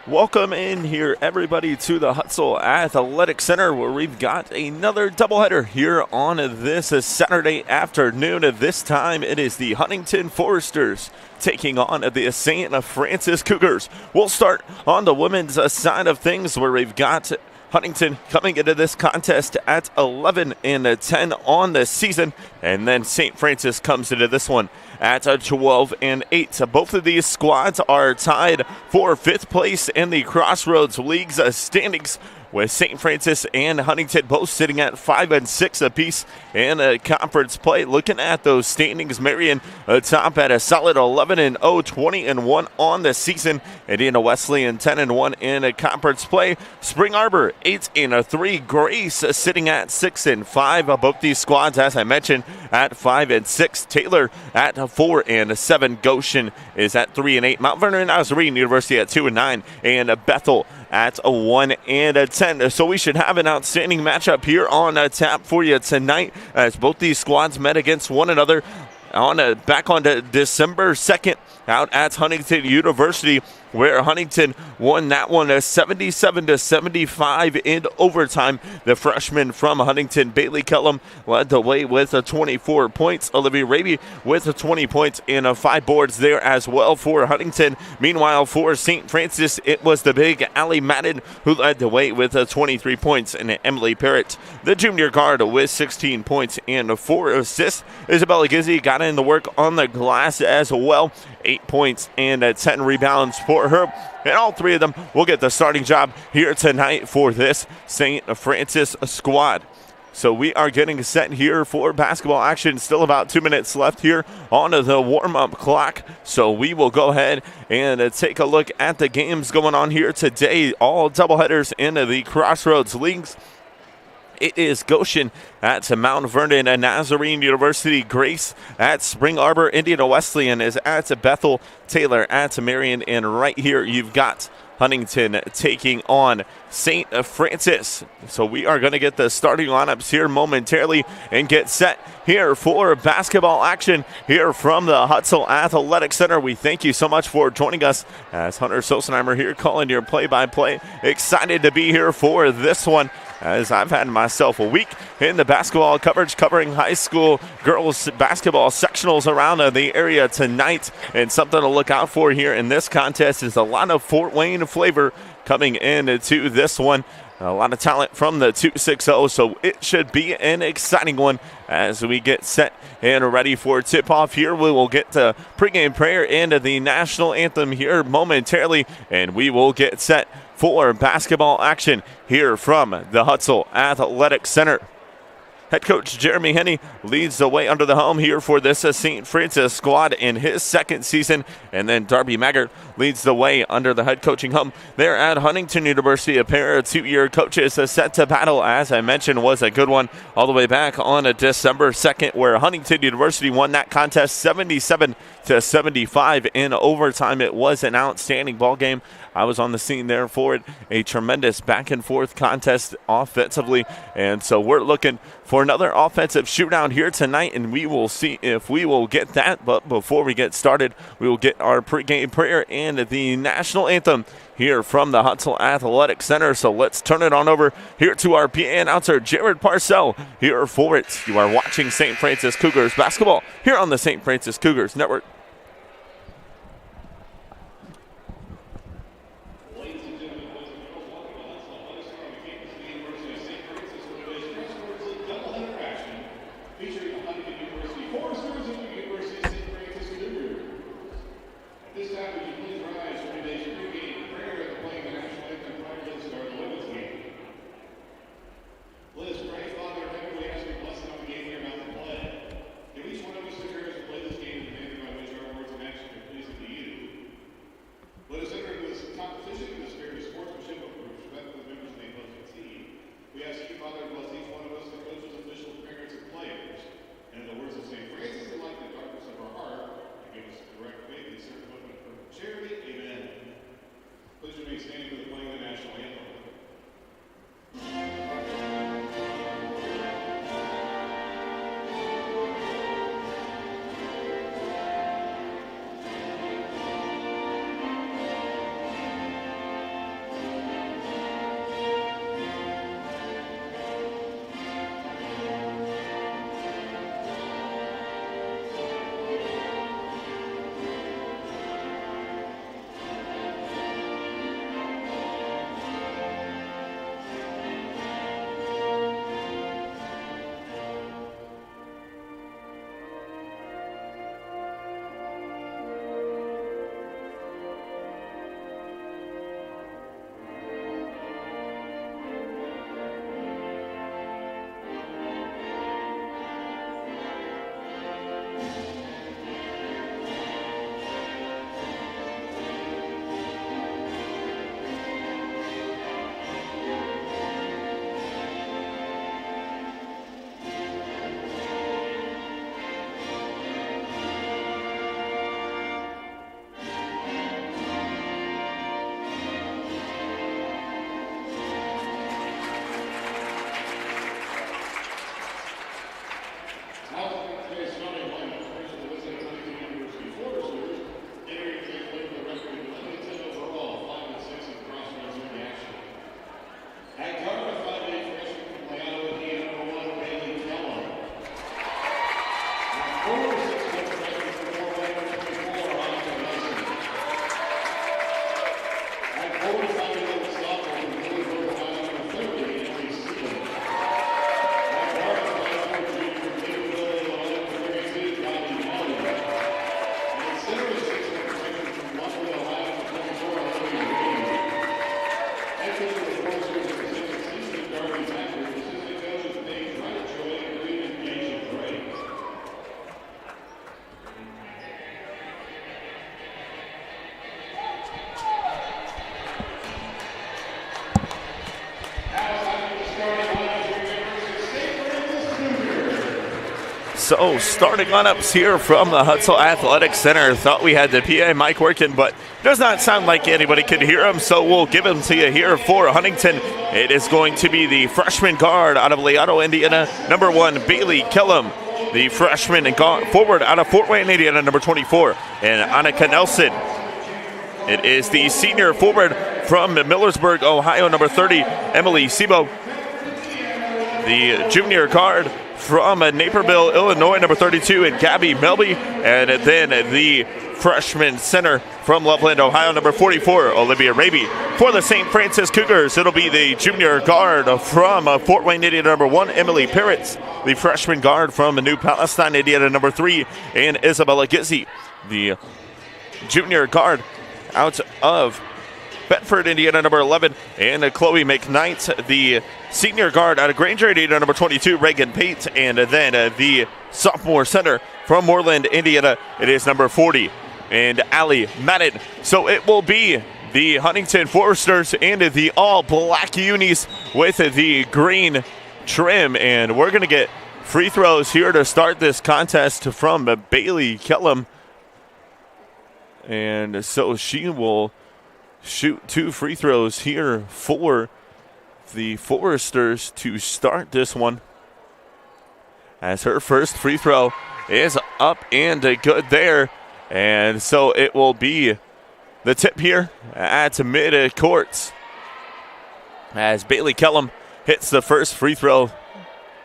Welcome in here, everybody, to the Hutzel Athletic Center, where we've got another doubleheader here on this Saturday afternoon. This time, it is the Huntignton Foresters taking on the Saint Francis Cougars. We'll start on the women's side of things, where we've got Huntignton coming into this contest at 11-10 on the season, and then Saint Francis comes into this one at 12-8. Both of these squads are tied for fifth place in the Crossroads League's standings, with Saint Francis and Huntignton both sitting at 5-6 apiece in conference play. Looking at those standings, Marion atop at a solid 11-0, 20-1 on the season. Indiana Wesleyan 10-1 in conference play. Spring Arbor 8-3. Grace sitting at 6-5. Both these squads, as I mentioned, at 5-6. Taylor at 4-7. Goshen is at 3-8. Mount Vernon Nazarene University at 2-9, and Bethel at 1-10. So we should have an outstanding matchup here on tap for you tonight, as both these squads met against one another back on December 2nd out at Huntington University, where Huntington won that one 77-75 in overtime. The freshman from Huntington, Bailey Kellum, led the way with 24 points. Olivia Raby with 20 points and 5 boards there as well for Huntington. Meanwhile, for St. Francis, it was the big Allie Madden who led the way with 23 points, and Emily Parrott, the junior guard, with 16 points and 4 assists. Isabella Gizzi got in the work on the glass as well. 8 points and 10 rebounds for her. And all three of them will get the starting job here tonight for this St. Francis squad. So we are getting set here for basketball action. Still about 2 minutes left here on the warm-up clock. So we will go ahead and take a look at the games going on here today. All doubleheaders in the Crossroads Leagues. It is Goshen at Mount Vernon and Nazarene University. Grace at Spring Arbor. Indiana Wesleyan is at Bethel. Taylor at Marion. And right here you've got Huntington taking on St. Francis. So we are going to get the starting lineups here momentarily and get set here for basketball action here from the Hutzel Athletic Center. We thank you so much for joining us, as Hunter Sosenheimer here calling your play-by-play. Excited to be here for this one, as I've had myself a week in the basketball coverage, covering high school girls basketball sectionals around the area tonight. And something to look out for here in this contest is a lot of Fort Wayne flavor coming into this one. A lot of talent from the 260, so it should be an exciting one as we get set and ready for tip-off here. We will get to pregame prayer and the national anthem here momentarily, and we will get set for basketball action here from the Hutzel Athletic Center. Head coach Jeremy Henney leads the way under the helm here for this St. Francis squad in his second season. And then Darby Maggart leads the way under the head coaching helm there at Huntington University. A pair of two-year coaches set to battle, as I mentioned, was a good one all the way back on December 2nd, where Huntington University won that contest 77-75 in overtime. It was an outstanding ball game. I was on the scene there for it. A tremendous back-and-forth contest offensively. And so we're looking for another offensive shootout here tonight, and we will see if we will get that. But before we get started, we will get our pregame prayer and the national anthem here from the Hutzel Athletic Center. So let's turn it on over here to our PA announcer, Jared Parcell, here for it. You are watching St. Francis Cougars basketball here on the St. Francis Cougars Network. so starting lineups here from the Hutzel Athletic Center. Thought we had the PA mic working, but does not sound like anybody could hear him, so we'll give him to you here for Huntington. It is going to be the freshman guard out of Leato, Indiana, number 1, Bailey Killam. The freshman and forward out of Fort Wayne, Indiana, number 24, and Annika Nelson. It is the senior forward from Millersburg, Ohio, number 30, Emily Sebo. The junior guard from Naperville, Illinois, number 32, and Gabby Melby. And then the freshman center from Loveland, Ohio, number 44, Olivia Raby. For the Saint Francis Cougars, it'll be the junior guard from Fort Wayne, Indiana, number 1, Emily Parrots. The freshman guard from New Palestine, Indiana, number 3, and Isabella Gizzi. The junior guard out of Bedford, Indiana, number 11, and Chloe McKnight, the senior guard out of Granger, Indiana, number 22, Reagan Pate, and then the sophomore center from Moreland, Indiana, it is number 40, and Allie Madden. So it will be the Huntington Foresters and the all-black unis with the green trim, and we're going to get free throws here to start this contest from Bailey Killam. And so she will shoot 2 free throws here for the Foresters to start this one, as her first free throw is up and good there. And so it will be the tip here at mid-court as Bailey Killam hits the first free throw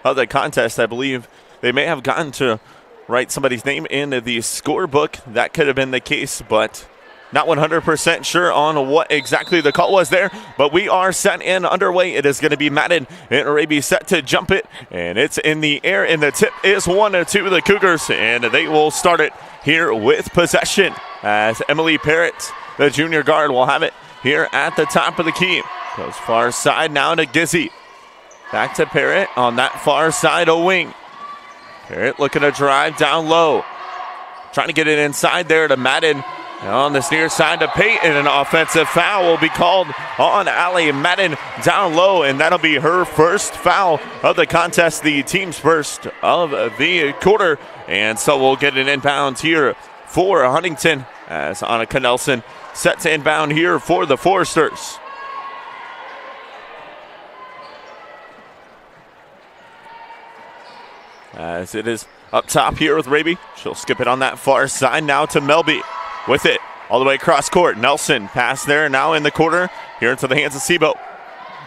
of the contest. I believe they may have gotten to write somebody's name in the scorebook. That could have been the case, but not 100% sure on what exactly the call was there. But we are set and underway. It is going to be Madden and Arabi set to jump it, and it's in the air, and the tip is 1-2 the Cougars, and they will start it here with possession as Emily Parrott, the junior guard, will have it here at the top of the key. Goes far side now to Gizzy. Back to Parrott on that far side of wing. Parrott looking to drive down low. Trying to get it inside there to Madden. On this near side to Peyton, an offensive foul will be called on Allie Madden down low, and that'll be her first foul of the contest, the team's first of the quarter. And so we'll get an inbound here for Huntington as Annika Nelson sets to inbound here for the Foresters. As it is up top here with Raby. She'll skip it on that far side now to Melby. With it all the way across court. Nelson pass there now in the corner. Here into the hands of Sebo.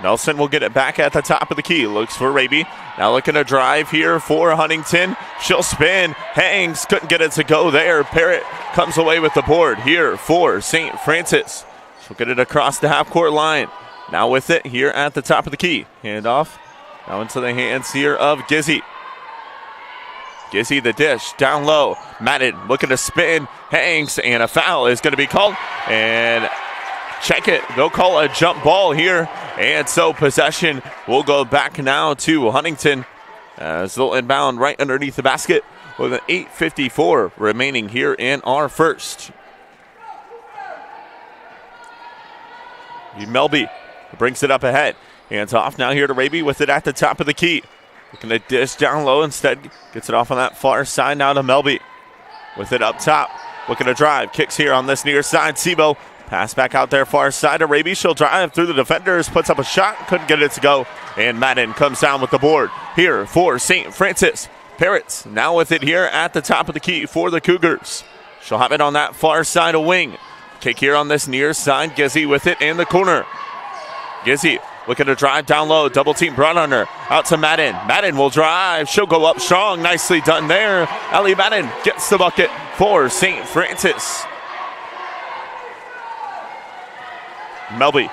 Nelson will get it back at the top of the key. Looks for Raby. Now looking to drive here for Huntington. She'll spin. Hangs. Couldn't get it to go there. Parrott comes away with the board here for St. Francis. She'll get it across the half-court line. Now with it here at the top of the key. Handoff. Now into the hands here of Gizzy. Gizzy the dish, down low. Madden looking to spin, hangs, and a foul is going to be called. And check it, they'll call a jump ball here. And so possession will go back now to Huntington as they'll inbound right underneath the basket with an 8:54 remaining here in our first. Melby brings it up ahead. Hands off now here to Raby with it at the top of the key. Looking to dish down low, instead gets it off on that far side now to Melby. With it up top, looking to drive. Kicks here on this near side. Sebo pass back out there far side to Raby. She'll drive through the defenders, puts up a shot, couldn't get it to go. And Madden comes down with the board here for St. Francis. Parrots now with it here at the top of the key for the Cougars. She'll have it on that far side of wing. Kick here on this near side. Gizzy with it in the corner. Gizzy looking to drive down low. Double team brought on her. Out to Madden. Madden will drive. She'll go up strong. Nicely done there. Allie Madden gets the bucket for St. Francis. Melby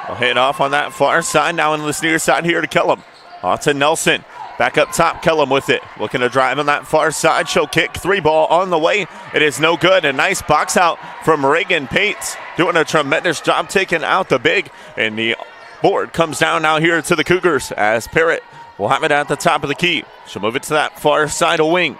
will hit off on that far side. Now in this near side here to Killam. On to Nelson. Back up top. Killam with it. Looking to drive on that far side. She'll kick. 3-ball on the way. It is no good. A nice box out from Reagan Pates. Doing a tremendous job taking out the big. And the board comes down now here to the Cougars as Parrott will have it at the top of the key. She'll move it to that far side of wing.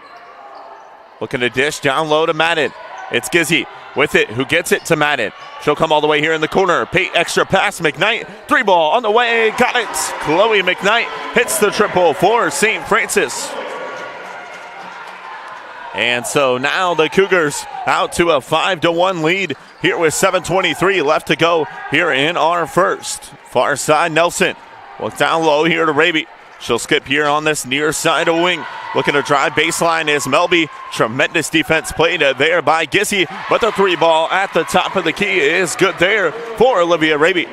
Looking to dish down low to Madden. It's Gizzy with it, who gets it to Madden. She'll come all the way here in the corner. Pate extra pass, McKnight. 3-ball on the way, got it. Chloe McKnight hits the triple for St. Francis. And so now the Cougars out to a 5-1 lead here with 7:23 left to go here in our first. Far side, Nelson. Look down low here to Raby. She'll skip here on this near side of wing. Looking to drive baseline is Melby. Tremendous defense played there by Gissy, but the three ball at the top of the key is good there for Olivia Raby.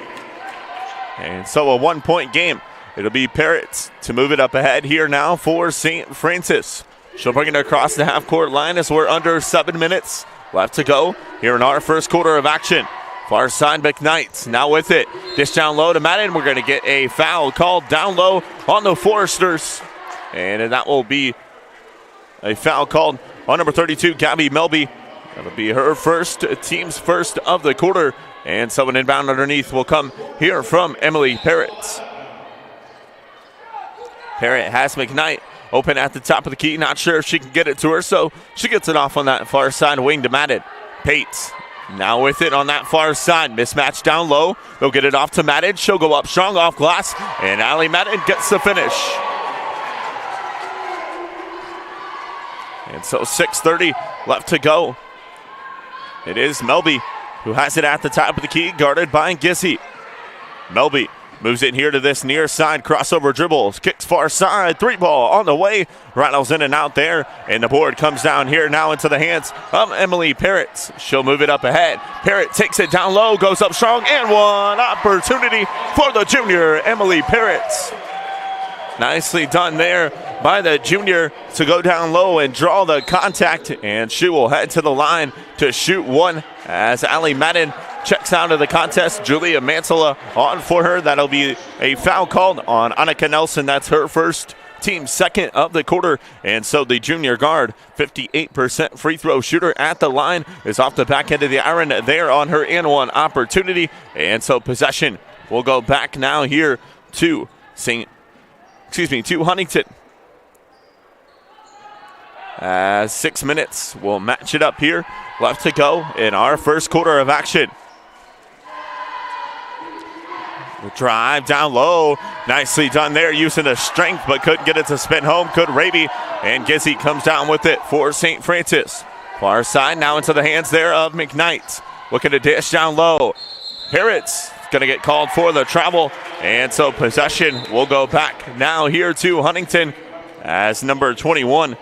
And so a 1 point game. It'll be Parrots to move it up ahead here now for Saint Francis. She'll bring it across the half-court line as we're under 7 minutes left to go here in our first quarter of action. Far side, McKnight now with it. Dish down low to Madden. We're going to get a foul called down low on the Foresters. And that will be a foul called on number 32, Gabby Melby. That'll be her first, team's first of the quarter. And so an inbound underneath will come here from Emily Parrott. Parrott has McKnight open at the top of the key. Not sure if she can get it to her, so she gets it off on that far side wing to Madden. Pates now with it on that far side. Mismatch down low. They'll get it off to Madden. She'll go up strong off glass, and Allie Madden gets the finish. And so 6:30 left to go. It is Melby who has it at the top of the key, guarded by Gissy. Melby moves it here to this near side, crossover dribbles, kicks far side, three ball on the way, rattles in and out there, and the board comes down here now into the hands of Emily Parrott. She'll move it up ahead. Parrott takes it down low, goes up strong, and one opportunity for the junior, Emily Parrott. Nicely done there by the junior to go down low and draw the contact, and she will head to the line to shoot one as Allie Madden checks out of the contest. Julia Mantala on for her. That'll be a foul called on Annika Nelson. That's her first, team second of the quarter. And so the junior guard, 58% free throw shooter at the line, is off the back end of the iron there on her and one opportunity. And so possession will go back now here to to Huntington. 6 minutes. We'll match it up here. Left to go in our first quarter of action. The drive down low. Nicely done there, using the strength, but couldn't get it to spin home. Could Raby. And Gissy comes down with it for St. Francis. Far side now into the hands there of McKnight. Looking to dish down low. Parrott's going to get called for the travel. And so possession will go back now here to Huntington as number 21.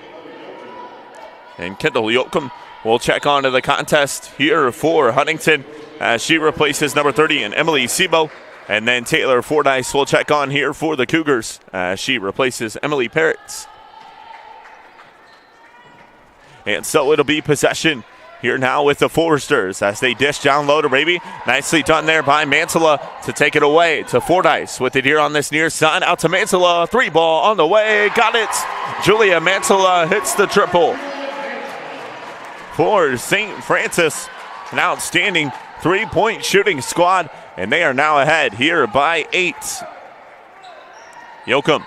And Kendall Yoakum will check onto the contest here for Huntington as she replaces number 30 and Emily Sebo. And then Taylor Fordyce will check on here for the Cougars as she replaces Emily Parrott. And so it'll be possession here now with the Foresters as they dish down low to Raby. Nicely done there by Mantala to take it away to Fordyce with it here on this near side. Out to Mantala, three ball on the way, got it. Julia Mantala hits the triple for St. Francis. An outstanding three-point shooting squad, and they are now ahead here by 8. Yoakum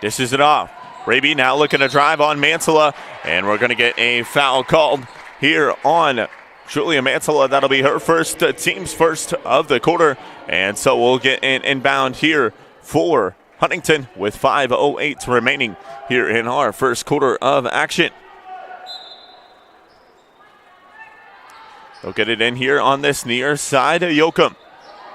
dishes it off. Raby now looking to drive on Mantala, and we're going to get a foul called here on Julia Mantala. That'll be her first, team's first of the quarter, and so we'll get an inbound here for Huntington with 5:08 remaining here in our first quarter of action. They'll get it in here on this near side of Yoakum.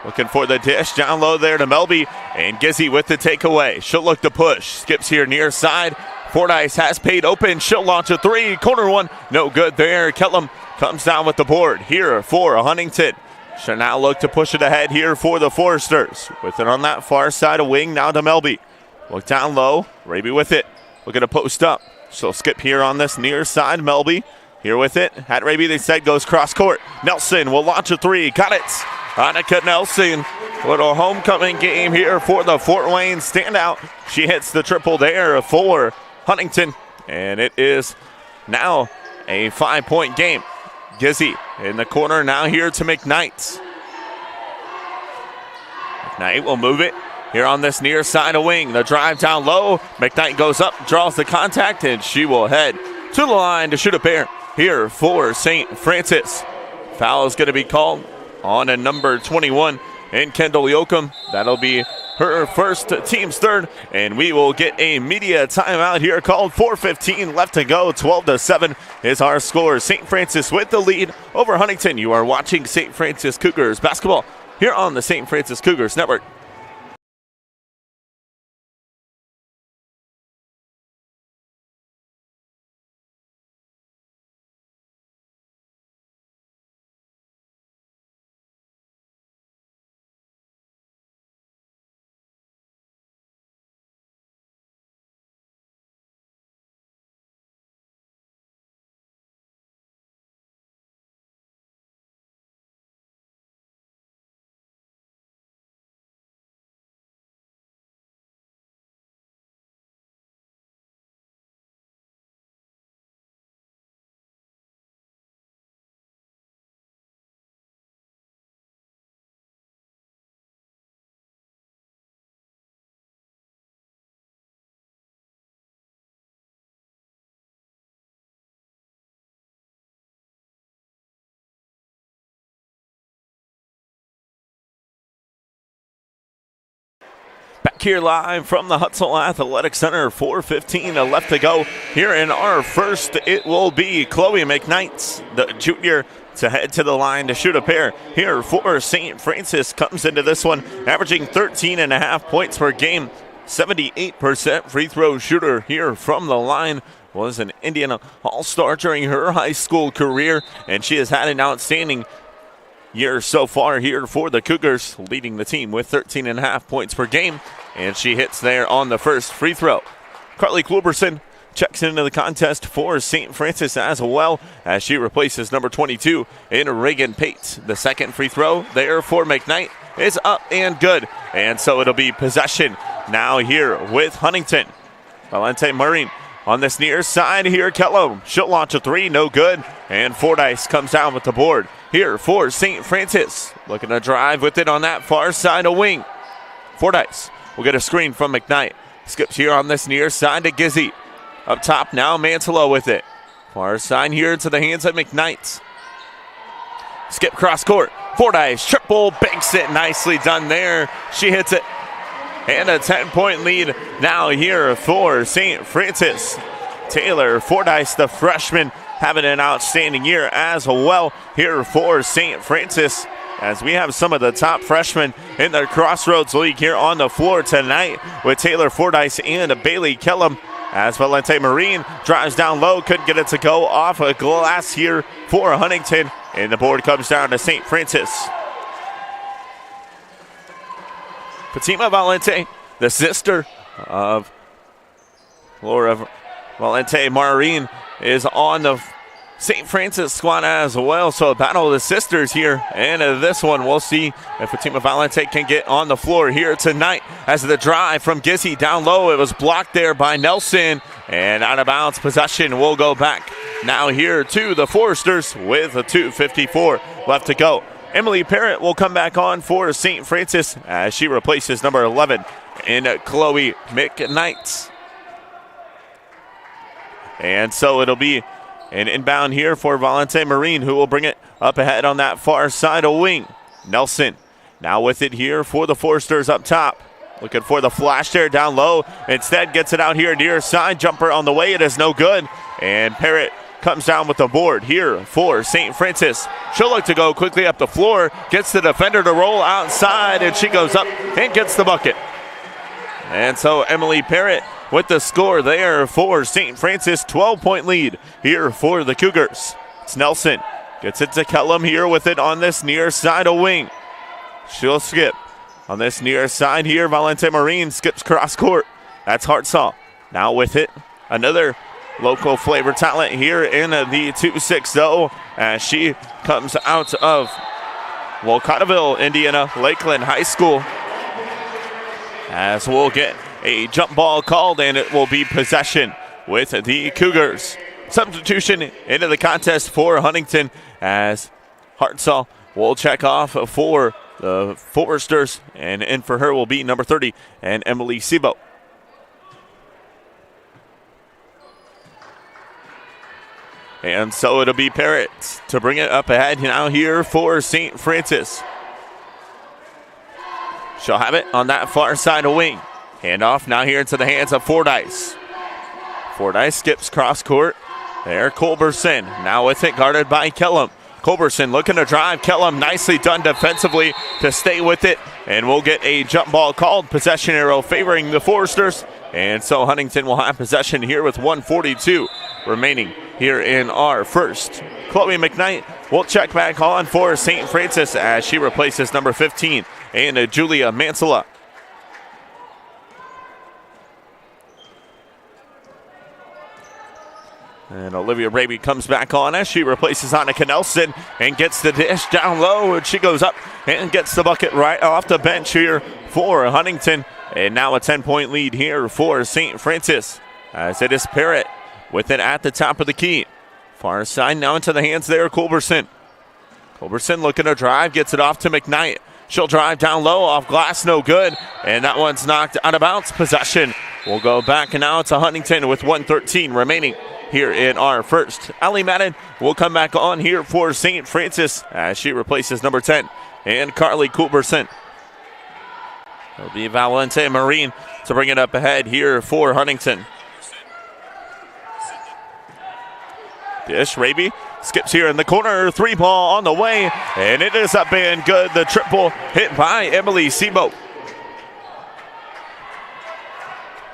Looking for the dish down low there to Melby, and Gissy with the takeaway. She'll look to push. Skips here near side. Fordyce has paid open. She'll launch a three. Corner one. No good there. Kellum comes down with the board here for Huntington. She'll now look to push it ahead here for the Foresters. With it on that far side of wing now to Melby. Look down low. Raby with it. Looking to post up. She'll skip here on this near side. Melby here with it. Had Raby, they said, goes cross court. Nelson will launch a three. Got it. Annika Nelson. Little homecoming game here for the Fort Wayne standout. She hits the triple there for Huntington. And it is now a 5-point game. Gissy in the corner now here to McKnight. McKnight will move it here on this near side of wing. The drive down low. McKnight goes up, draws the contact, and she will head to the line to shoot a pair here for St. Francis. Foul is going to be called on a number 21 in Kendall Yoakum. That'll be her first, team's third, and we will get a media timeout here called. 4:15 left to go. 12-7 is our score. St. Francis with the lead over Huntington. You are watching St. Francis Cougars basketball here on the St. Francis Cougars Network. Back here live from the Hutzel Athletic Center, 4:15 left to go. Here in our first, it will be Chloe McKnight, the junior, to head to the line to shoot a pair here for St. Francis. Comes into this one averaging 13.5 points per game, 78% free throw shooter here from the line. Was an Indiana All-Star during her high school career, and she has had an outstanding year so far here for the Cougars, leading the team with 13.5 points per game, and she hits there on the first free throw. Carly Kluberson checks into the contest for St. Francis as well, as she replaces number 22 in Reagan Pate. The second free throw there for McKnight is up and good, and so it'll be possession now here with Huntington. Valente Marine on this near side here. Kellum, she'll launch a three, no good, and Fordyce comes down with the board here for St. Francis. Looking to drive with it on that far side of wing. Fordyce will get a screen from McKnight. Skips here on this near side to Gizzy. Up top now, Mantelo with it. Far side here to the hands of McKnight. Skip cross court. Fordyce triple banks it. Nicely done there. She hits it. And a 10-point lead now here for St. Francis. Taylor Fordyce, the freshman, having an outstanding year as well here for St. Francis, as we have some of the top freshmen in the Crossroads League here on the floor tonight with Taylor Fordyce and Bailey Kellum, as Valente Marine drives down low, couldn't get it to go off a glass here for Huntington, and the board comes down to St. Francis. Fatima Valente, the sister of Laura Valente Marine, is on the St. Francis squad as well. So a battle of the sisters here. And this one, we'll see if Fatima Valente can get on the floor here tonight. As the drive from Gizzy down low, it was blocked there by Nelson. And out of bounds possession will go back now here to the Foresters with a 2:54 left to go. Emily Parrott will come back on for St. Francis as she replaces number 11 in Chloe McKnight. And so it'll be an inbound here for Valente Marine, who will bring it up ahead on that far side of wing. Nelson now with it here for the Foresters up top. Looking for the flash there down low. Instead gets it out here near side. Jumper on the way. It is no good. And Parrott comes down with the board here for St. Francis. She'll look to go quickly up the floor. Gets the defender to roll outside, and she goes up and gets the bucket. And so Emily Parrott with the score there for St. Francis. 12-point lead here for the Cougars. It's Nelson. Gets it to Kellum here with it on this near side of wing. She'll skip. On this near side here, Valente Marine skips cross court. That's Hartsaw. Now with it, another local flavor talent here in the 2-6-0 as she comes out of Wolcottaville, Indiana, Lakeland High School. As we'll get a jump ball called, and it will be possession with the Cougars. Substitution into the contest for Huntington as Hartsaw will check off for the Foresters, and in for her will be number 30 and Emily Sebo. And so it'll be Parrott to bring it up ahead now here for St. Francis. She'll have it on that far side of wing. Handoff now here into the hands of Fordyce. Fordyce skips cross court. There, Culberson now with it, guarded by Kellum. Culberson looking to drive. Kellum nicely done defensively to stay with it. And we'll get a jump ball called. Possession arrow favoring the Foresters. And so Huntington will have possession here with 1:42 remaining here in our first. Chloe McKnight will check back on for St. Francis as she replaces number 15 and Julia Mansella. And Olivia Raby comes back on as she replaces Annika Nelson and gets the dish down low. And she goes up and gets the bucket right off the bench here for Huntington. And now a 10-point lead here for St. Francis as it is Parrott with it at the top of the key. Far side now into the hands there, Culberson. Culberson looking to drive, gets it off to McKnight. She'll drive down low, off glass, no good. And that one's knocked out of bounds. Possession will go back and now to Huntington with 1:13 remaining here in our first. Allie Madden will come back on here for St. Francis as she replaces number 10 and Carly Culberson. It'll be Valente Marine to bring it up ahead here for Huntington. Dish, Raby skips here in the corner, 3 ball on the way, and it is up and good. The triple hit by Emily Sebo.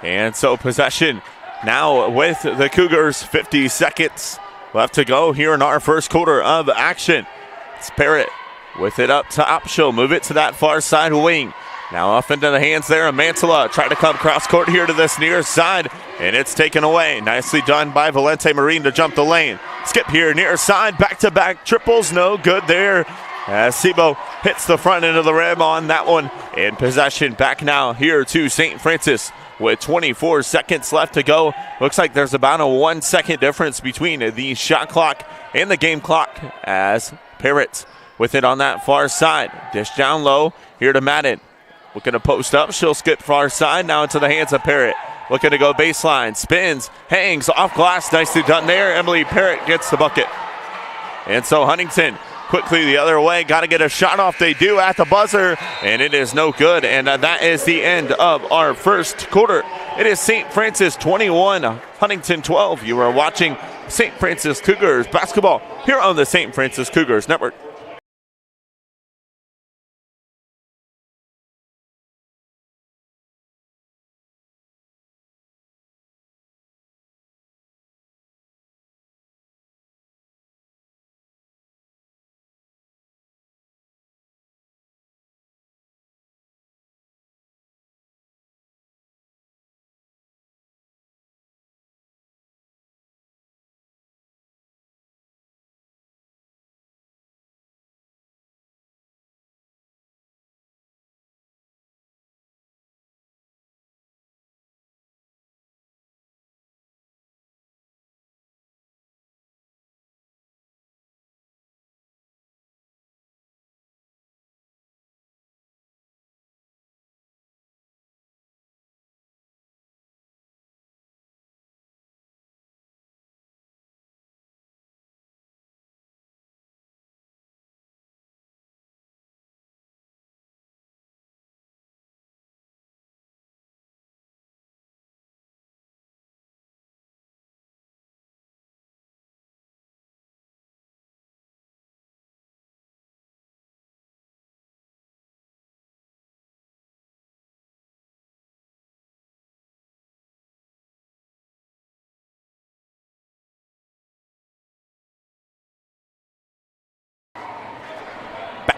And so possession now with the Cougars, 50 seconds left to go here in our first quarter of action. It's Parrott with it up top. She'll move it to that far side wing. Now off into the hands there of Mantilla. Try to come cross court here to this near side, and it's taken away. Nicely done by Valente Marine to jump the lane. Skip here near side, back-to-back triples, no good there. As Sebo hits the front end of the rim on that one. And possession back now here to St. Francis with 24 seconds left to go. Looks like there's about a 1 second difference between the shot clock and the game clock as Parrott with it on that far side. Dish down low here to Madden. Looking to post up, she'll skip far side, now into the hands of Parrott. Looking to go baseline, spins, hangs, off glass, nicely done there. Emily Parrott gets the bucket. And so Huntington quickly the other way, got to get a shot off, they do at the buzzer, and it is no good. And that is the end of our first quarter. It is St. Francis 21, Huntington 12. You are watching St. Francis Cougars basketball here on the St. Francis Cougars Network.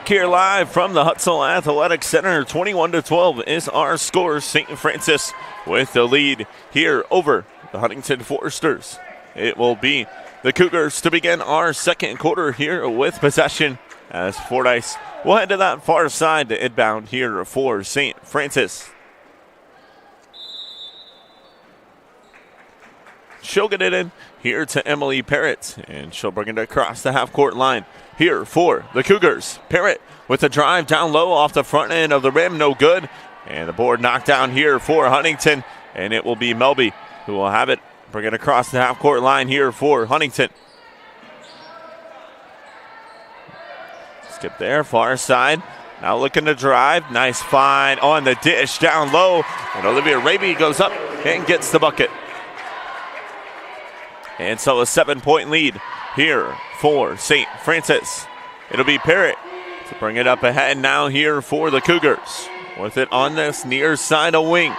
Here live from the Hutzel Athletic Center, 21-12 is our score. St. Francis with the lead here over the Huntington Foresters. It will be the Cougars to begin our second quarter here with possession as Fordyce will head to that far side to inbound here for St. Francis. She'll get it in here to Emily Parrott, and she'll bring it across the half-court line here for the Cougars. Parrott with a drive down low off the front end of the rim, no good. And the board knocked down here for Huntington, and it will be Melby who will have it. Bring it across the half-court line here for Huntington. Skip there, far side. Now looking to drive. Nice find on the dish down low. And Olivia Raby goes up and gets the bucket. And so a 7-point lead here for St. Francis. It'll be Parrott to bring it up ahead now here for the Cougars. With it on this near side of wing.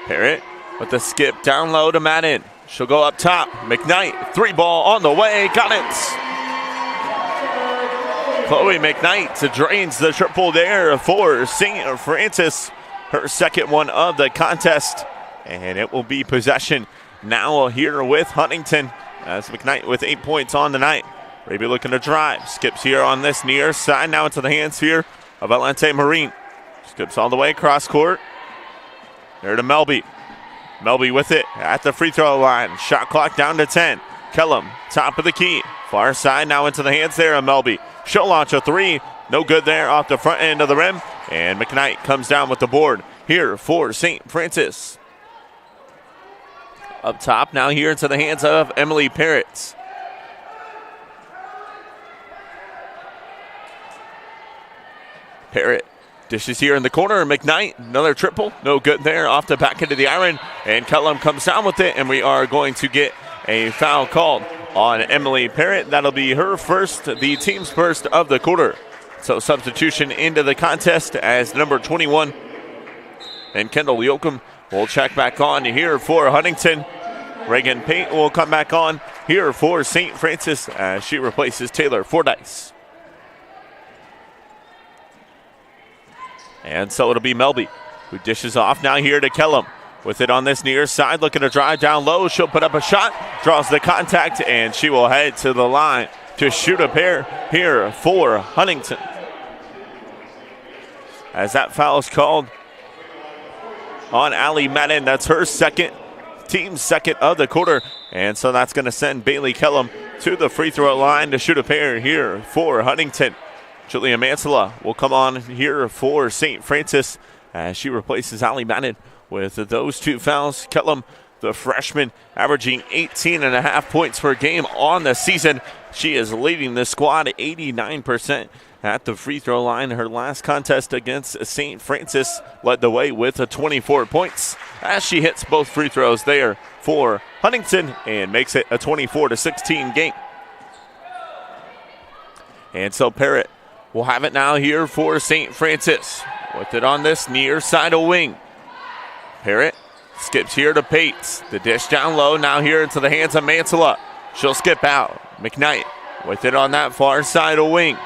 Parrott with the skip down low to Madden. She'll go up top. McKnight, 3-ball on the way. Got it. Chloe McKnight drains the triple there for St. Francis. Her second one of the contest. And it will be possession now here with Huntington. As McKnight with 8 points on the night. Raby looking to drive. Skips here on this near side. Now into the hands here of Valente Marine. Skips all the way across court. There to Melby. Melby with it at the free throw line. Shot clock down to 10. Kellum, top of the key. Far side now into the hands there of Melby. She'll launch a three. No good there off the front end of the rim. And McKnight comes down with the board here for St. Francis. Up top now here into the hands of Emily Parrott. Parrott dishes here in the corner. McKnight, another triple. No good there off the back end of the iron. And Kellum comes down with it. And we are going to get a foul called on Emily Parrott. That'll be her first, the team's first of the quarter. So substitution into the contest as number 21. And Kendall Yoakum will check back on here for Huntington. Reagan Pate will come back on here for St. Francis as she replaces Taylor Fordyce. And so it'll be Melby who dishes off now here to Kellum. With it on this near side, looking to drive down low. She'll put up a shot, draws the contact, and she will head to the line to shoot a pair here for Huntington. As that foul is called on Allie Madden. That's her second, team's second of the quarter. And so that's going to send Bailey Kellum to the free throw line to shoot a pair here for Huntington. Julia Mansella will come on here for St. Francis as she replaces Allie Madden with those two fouls. Kellum, the freshman, averaging 18.5 points per game on the season. She is leading the squad 89% at the free throw line. Her last contest against St. Francis led the way with 24 points as she hits both free throws there for Huntington and makes it a 24-16 game. And so Parrott will have it now here for St. Francis with it on this near side of wing. Parrott skips here to Pates. The dish down low now here into the hands of Mansella. She'll skip out. McKnight with it on that far side of wing.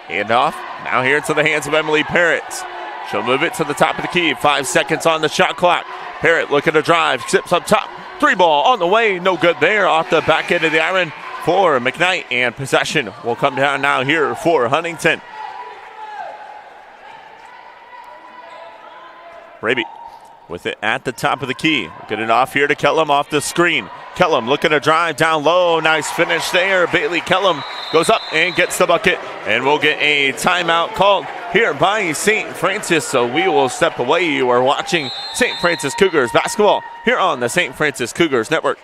Handoff now here into the hands of Emily Parrott. She'll move it to the top of the key. 5 seconds on the shot clock. Parrott looking to drive. Skips up top. 3-ball on the way. No good there off the back end of the iron for McKnight. And possession will come down now here for Huntington. Raby with it at the top of the key. Get it off here to Kellum off the screen. Kellum looking to drive down low. Nice finish there. Bailey Kellum goes up and gets the bucket. And we'll get a timeout called here by St. Francis. So we will step away. You are watching St. Francis Cougars basketball here on the St. Francis Cougars Network.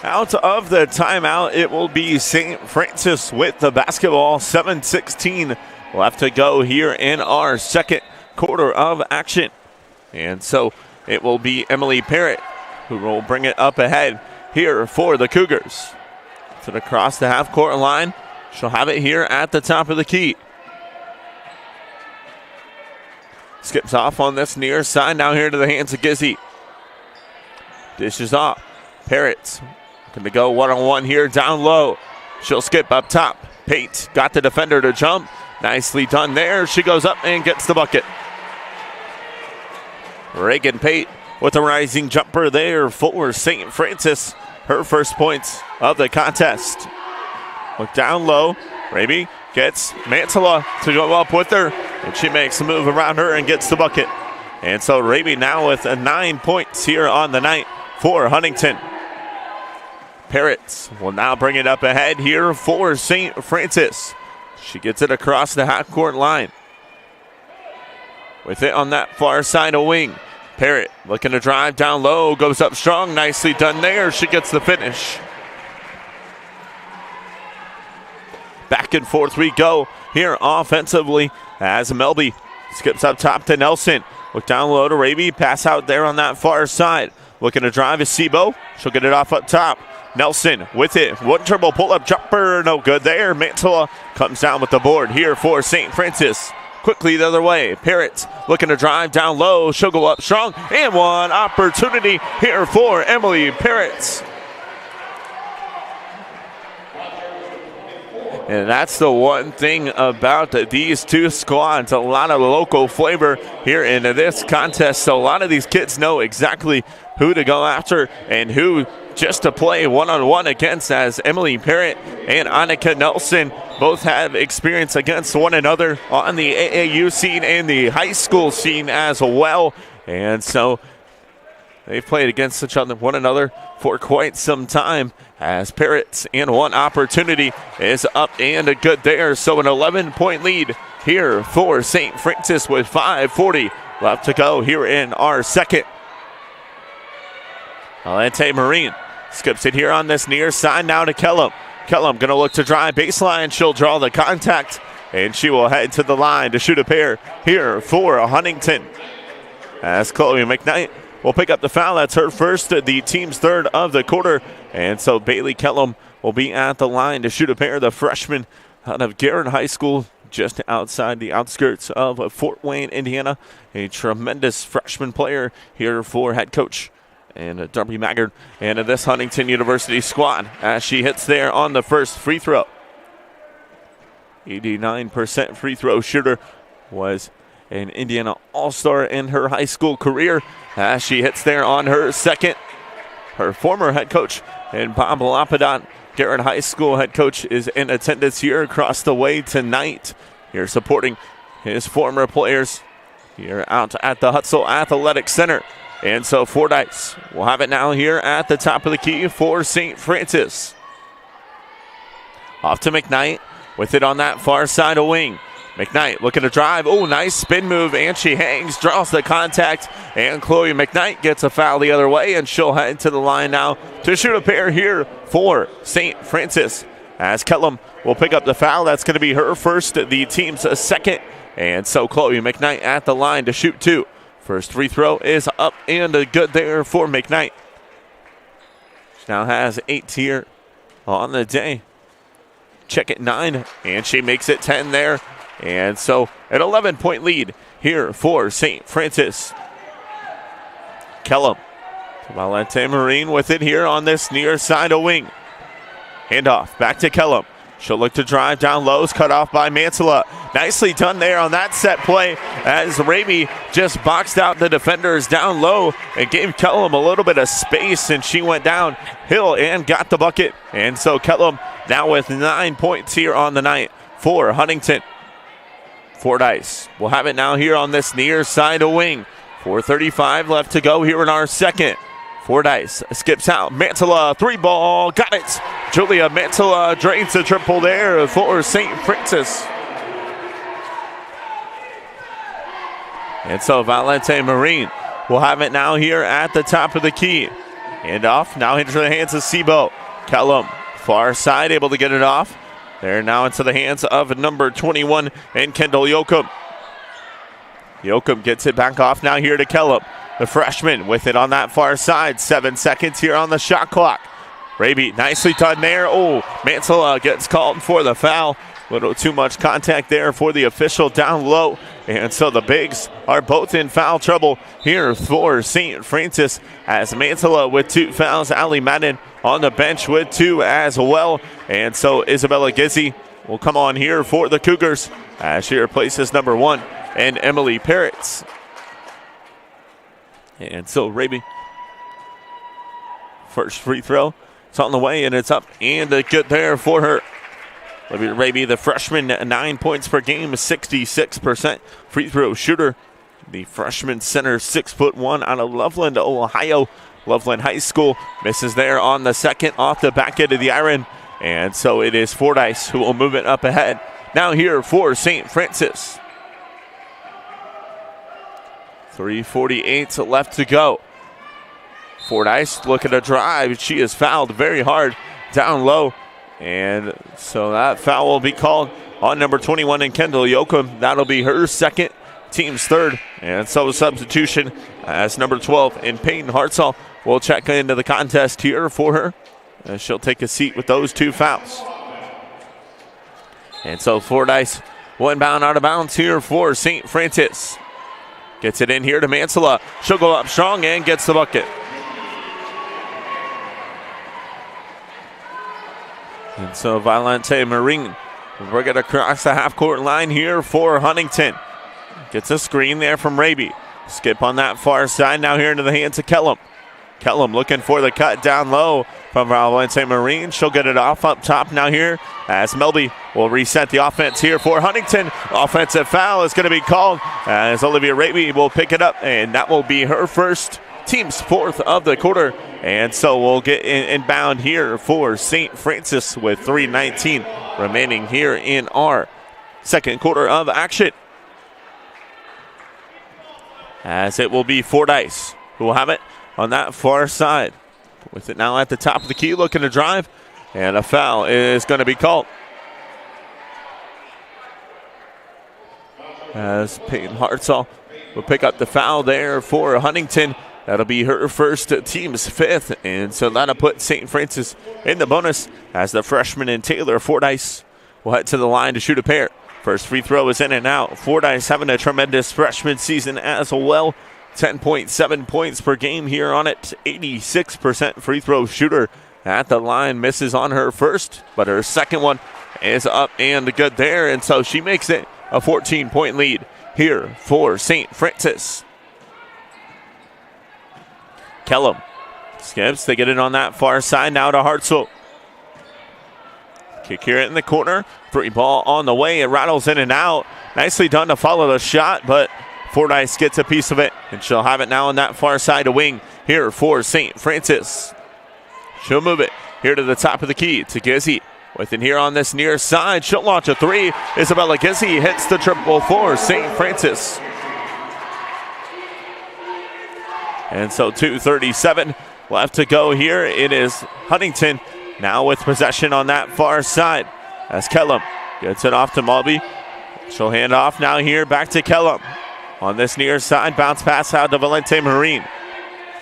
Out of the timeout, it will be St. Francis with the basketball. 7:16 left to go here in our second quarter of action. And so it will be Emily Parrott who will bring it up ahead here for the Cougars. To across the half-court line. She'll have it here at the top of the key. Skips off on this near side, now here to the hands of Gizzy. Dishes off. Parrots going to go one-on-one here down low. She'll skip up top. Pate got the defender to jump. Nicely done there. She goes up and gets the bucket. Reagan Pate with a rising jumper there for St. Francis. Her first points of the contest. Look down low. Raby gets Mantala to go up with her. And she makes a move around her and gets the bucket. And so Raby now with 9 points here on the night for Huntington. Parrots will now bring it up ahead here for St. Francis. She gets it across the half-court line. With it on that far side of wing. Parrott looking to drive down low, goes up strong, nicely done there. She gets the finish. Back and forth we go here offensively as Melby skips up top to Nelson. Look down low to Raby, pass out there on that far side. Looking to drive is Sebo. She'll get it off up top. Nelson with it. One dribble pull-up jumper. No good there. Mantala comes down with the board here for St. Francis. Quickly the other way. Parrots looking to drive down low. She'll go up strong. And one opportunity here for Emily Parrots. And that's the one thing about these two squads. A lot of local flavor here in this contest. So a lot of these kids know exactly who to go after and who just to play one-on-one against, as Emily Parrott and Annika Nelson both have experience against one another on the AAU scene and the high school scene as well. And so they've played against one another for quite some time, as Parrots and one opportunity is up and a good there. So an 11-point lead here for St. Francis with 5:40 left to go here in our second. Alante Marine skips it here on this near side now to Kellum. Kellum going to look to drive baseline. She'll draw the contact, and she will head to the line to shoot a pair here for Huntington. As Chloe McKnight will pick up the foul. That's her first, the team's third of the quarter. And so Bailey Kellum will be at the line to shoot a pair. The freshman out of Garrett High School, just outside the outskirts of Fort Wayne, Indiana. A tremendous freshman player here for head coach and Darby Maggard and this Huntington University squad, as she hits there on the first free throw. 89% free throw shooter, was an Indiana All-Star in her high school career, as she hits there on her second. Her former head coach and Bob Lapadon, Garrett High School head coach, is in attendance here across the way tonight, here supporting his former players here out at the Hutzel Athletic Center. And so Fordyce will have it now here at the top of the key for St. Francis. Off to McKnight with it on that far side of wing. McKnight looking to drive. Oh, nice spin move, and she hangs, draws the contact, and Chloe McKnight gets a foul the other way, and she'll head to the line now to shoot a pair here for St. Francis. As Kellum will pick up the foul. That's going to be her first, the team's second. And so Chloe McKnight at the line to shoot two. First free throw is up and a good there for McKnight. She now has 8 here on the day. Check it 9, and she makes it 10 there. And so an 11-point lead here for St. Francis. Kellum, Valente Marine with it here on this near side of wing. Handoff back to Kellum. She'll look to drive down low, cut off by Mantala. Nicely done there on that set play, as Raby just boxed out the defenders down low and gave Kellum a little bit of space, and she went downhill and got the bucket. And so Kellum now with 9 points here on the night for Huntington. Fordyce will have it now here on this near side of wing. 4:35 left to go here in our second. Fordyce skips out. Mantala, 3-ball, got it. Julia Mantala drains the triple there for St. Francis. And so Valente Marine will have it now here at the top of the key. Hand off, now into the hands of Sebo. Kellum, far side, able to get it off. They're now into the hands of number 21 and Kendall Yoakum. Yoakum gets it back off now here to Kellum. The freshman with it on that far side. 7 seconds here on the shot clock. Raby nicely done there. Oh, Mantilla gets called for the foul. A little too much contact there for the official down low. And so the Bigs are both in foul trouble here for St. Francis as Mantilla with 2 fouls. Allie Madden on the bench with 2 as well. And so Isabella Gizzi will come on here for the Cougars as she replaces number 1 and Emily Parrots. And so Raby, first free throw. It's on the way, and it's up and good there for her. Olivia Raby, the freshman, 9 points per game, 66% free throw shooter. The freshman center, 6'1" out of Loveland, Ohio. Loveland High School misses there on the second off the back end of the iron. And so it is Fordyce who will move it up ahead. Now here for St. Francis. 3:48 left to go. Fordyce looking to drive. She is fouled very hard down low. And so that foul will be called on number 21 in Kendall Yoakum. That'll be her second, team's third. And so a substitution as number 12 in Peyton Hartzell will check into the contest here for her. And she'll take a seat with those 2 fouls. And so Fordyce will inbound out of bounds here for St. Francis. Gets it in here to Mansella. She'll go up strong and gets the bucket. And so Violente Marine will bring it across the half-court line here for Huntington. Gets a screen there from Raby. Skip on that far side now here into the hands of Kellum. Kellum looking for the cut down low from Violente Marine. She'll get it off up top now here as Melby will reset the offense here for Huntington. Offensive foul is going to be called as Olivia Raby will pick it up, and that will be her first, team's 4th of the quarter. And so we'll get inbound here for St. Francis with 3:19 remaining here in our second quarter of action. As it will be Fordyce who will have it on that far side. With it now at the top of the key, looking to drive, and a foul is going to be called. As Peyton Hartzell will pick up the foul there for Huntington. That'll be her first, team's 5th, and so that'll put St. Francis in the bonus as the freshman and Taylor Fordyce will head to the line to shoot a pair. First free throw is in and out. Fordyce having a tremendous freshman season as well. 10.7 points per game here on it. 86% free throw shooter at the line. Misses on her first, but her second one is up and good there, and so she makes it a 14-point lead here for St. Francis. Kellum skips. They get it on that far side now to Hartzell. Kick here in the corner. 3 ball on the way. It rattles in and out. Nicely done to follow the shot, but Fordyce gets a piece of it, and she'll have it now on that far side of wing here for St. Francis. She'll move it here to the top of the key to Gizzi. With it here on this near side. She'll launch a 3. Isabella Gizzi hits the triple for St. Francis. And so 2:37 left to go here. It is Huntington now with possession on that far side as Kellum gets it off to Mulby. She'll hand off now here back to Kellum. On this near side, bounce pass out to Valente Marine.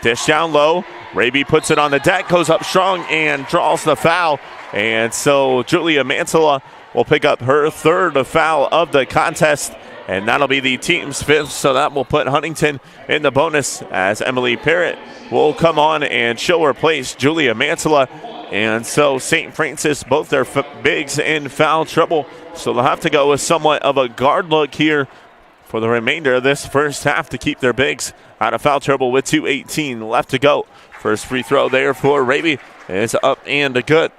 Dish down low. Raby puts it on the deck, goes up strong and draws the foul. And so Julia Mansella will pick up her 3rd foul of the contest. And that'll be the team's 5th, so that will put Huntington in the bonus as Emily Parrott will come on and she'll replace Julia Mansella. And so St. Francis, both their bigs in foul trouble, so they'll have to go with somewhat of a guard look here for the remainder of this first half to keep their bigs out of foul trouble with 2:18 left to go. First free throw there for Raby is up and good.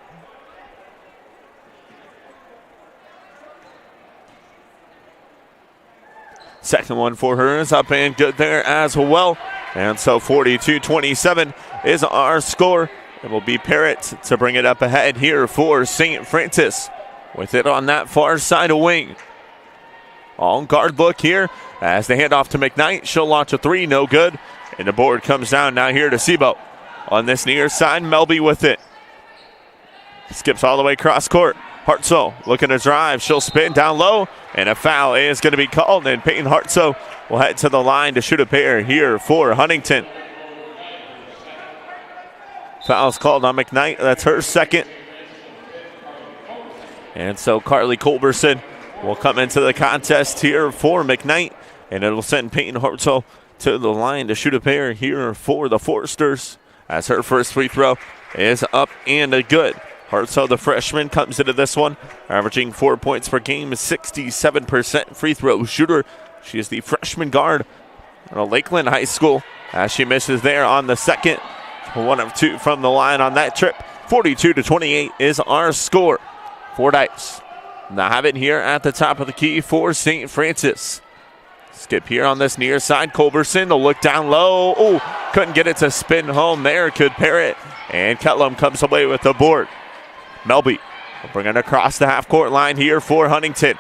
Second one for her is up and good there as well. And so 42-27 is our score. It will be Parrott to bring it up ahead here for St. Francis. With it on that far side of wing. On guard look here as they hand off to McKnight. She'll launch a 3, no good. And the board comes down now here to Sebo. On this near side, Melby with it. Skips all the way cross court. Hartzell looking to drive. She'll spin down low, and a foul is going to be called, and Peyton Hartzell will head to the line to shoot a pair here for Huntington. Foul's called on McKnight. That's her second. And so Carly Culberson will come into the contest here for McKnight, and it'll send Peyton Hartzell to the line to shoot a pair here for the Foresters, as her first free throw is up and good. Hartzell, the freshman, comes into this one, averaging 4 points per game, 67% free throw shooter. She is the freshman guard at Lakeland High School, as she misses there on the second. 1 of 2 from the line on that trip. 42-28 is our score. Fordyce now have it here at the top of the key for St. Francis. Skip here on this near side. Culberson, they'll look down low. Oh, couldn't get it to spin home there. Could pair it. And Kettlem comes away with the board. Melby will bring it across the half-court line here for Huntington.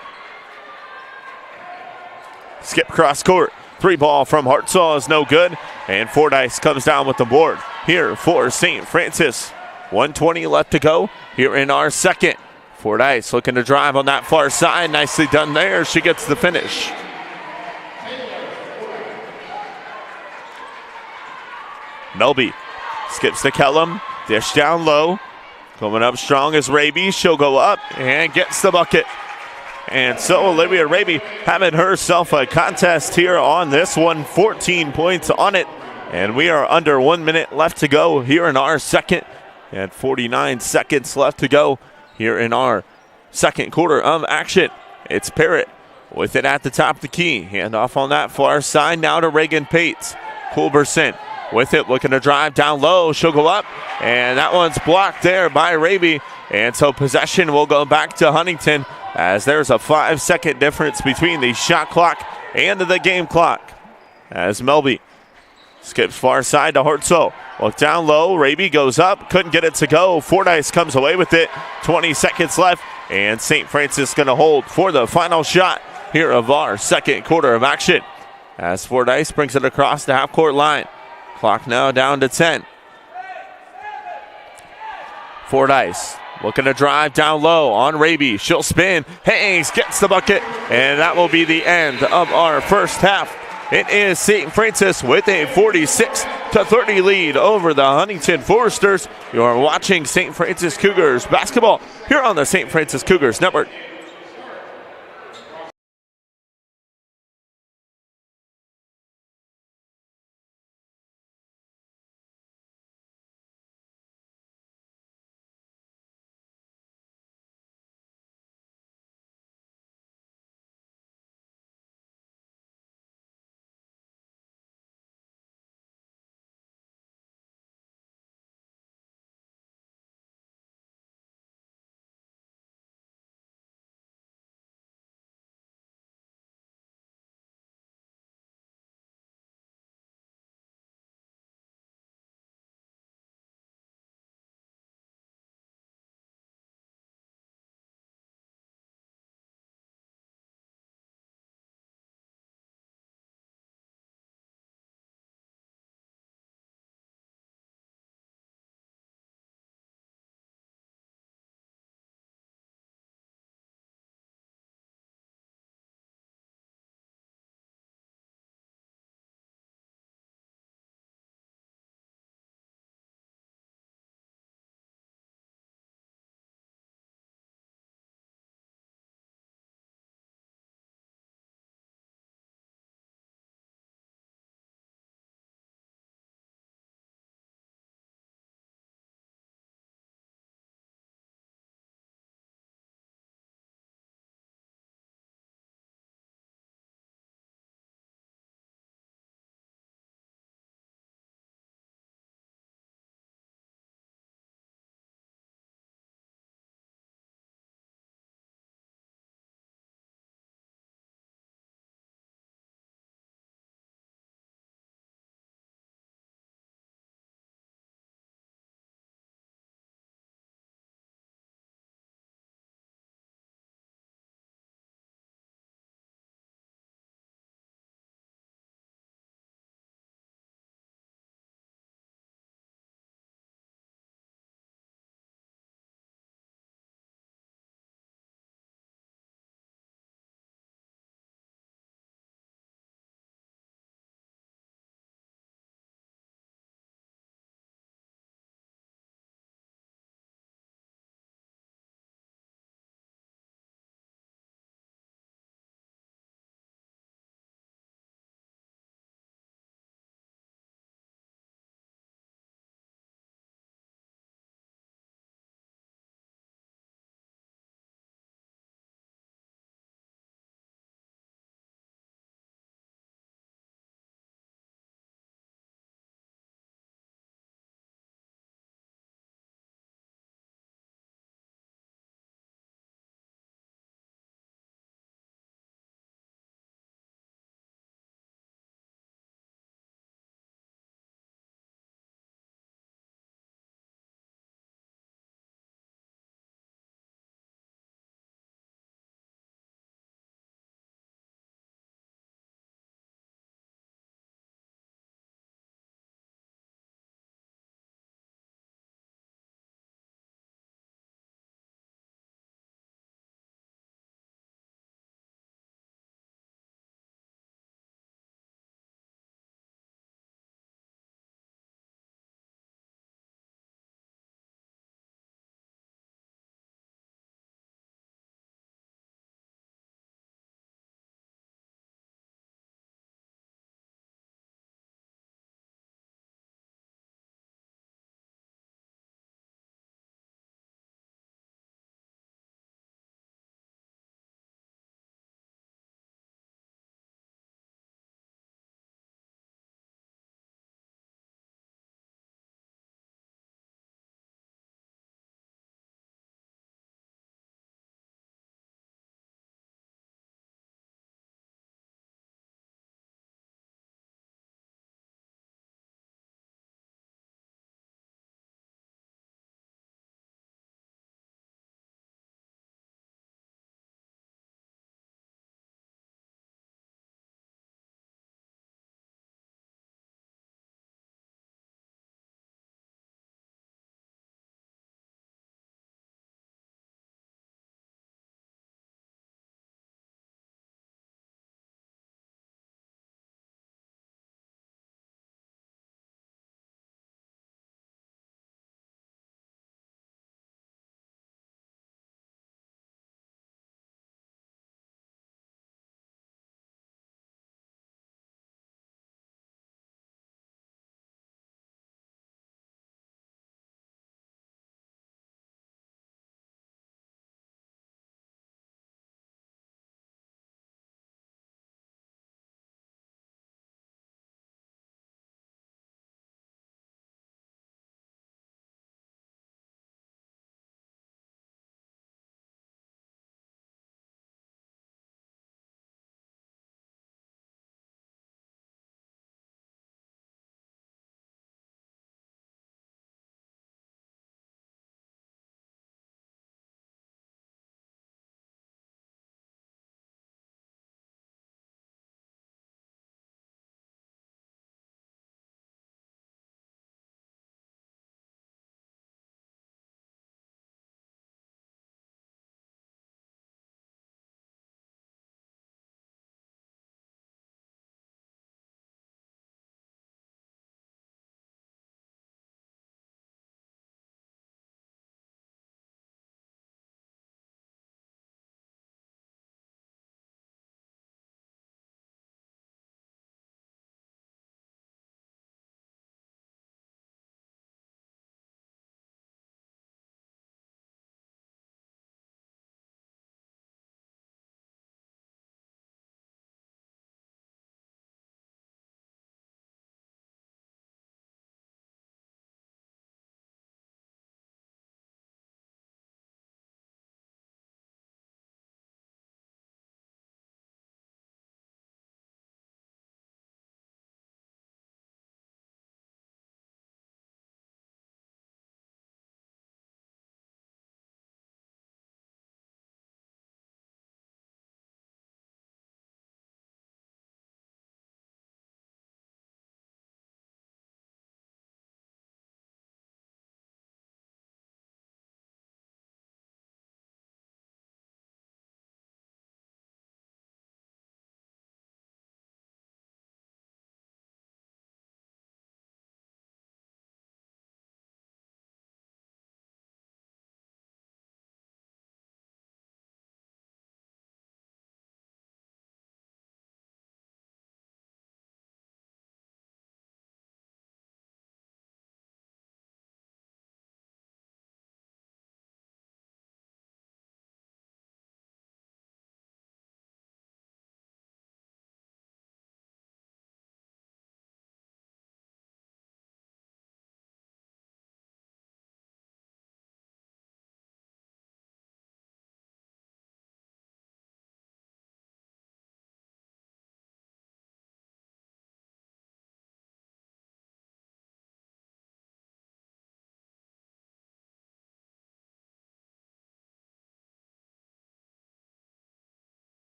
Skip cross court. 3 ball from Hartzell is no good. And Fordyce comes down with the board here for St. Francis. 1:20 left to go here in our second. Fordyce looking to drive on that far side. Nicely done there. She gets the finish. Melby skips to Kellum. Dish down low. Coming up strong is Raby. She'll go up and gets the bucket. And so Olivia Raby having herself a contest here on this one. 14 points on it. And we are under 1 minute left to go here in our second. And 49 seconds left to go here in our second quarter of action. It's Parrott with it at the top of the key. Hand off on that far side now to Reagan Pates. Culberson with it, looking to drive down low. She'll go up, and that one's blocked there by Raby. And so possession will go back to Huntington, as there's a 5-second difference between the shot clock and the game clock. As Melby skips far side to Hartzell. Look down low. Raby goes up. Couldn't get it to go. Fordyce comes away with it. 20 seconds left. And St. Francis going to hold for the final shot here of our second quarter of action, as Fordyce brings it across the half-court line. Clock now down to 10. Fordyce looking to drive down low on Raby. She'll spin. Hayes gets the bucket. And that will be the end of our first half. It is St. Francis with a 46-30 lead over the Huntington Foresters. You are watching St. Francis Cougars basketball here on the St. Francis Cougars Network.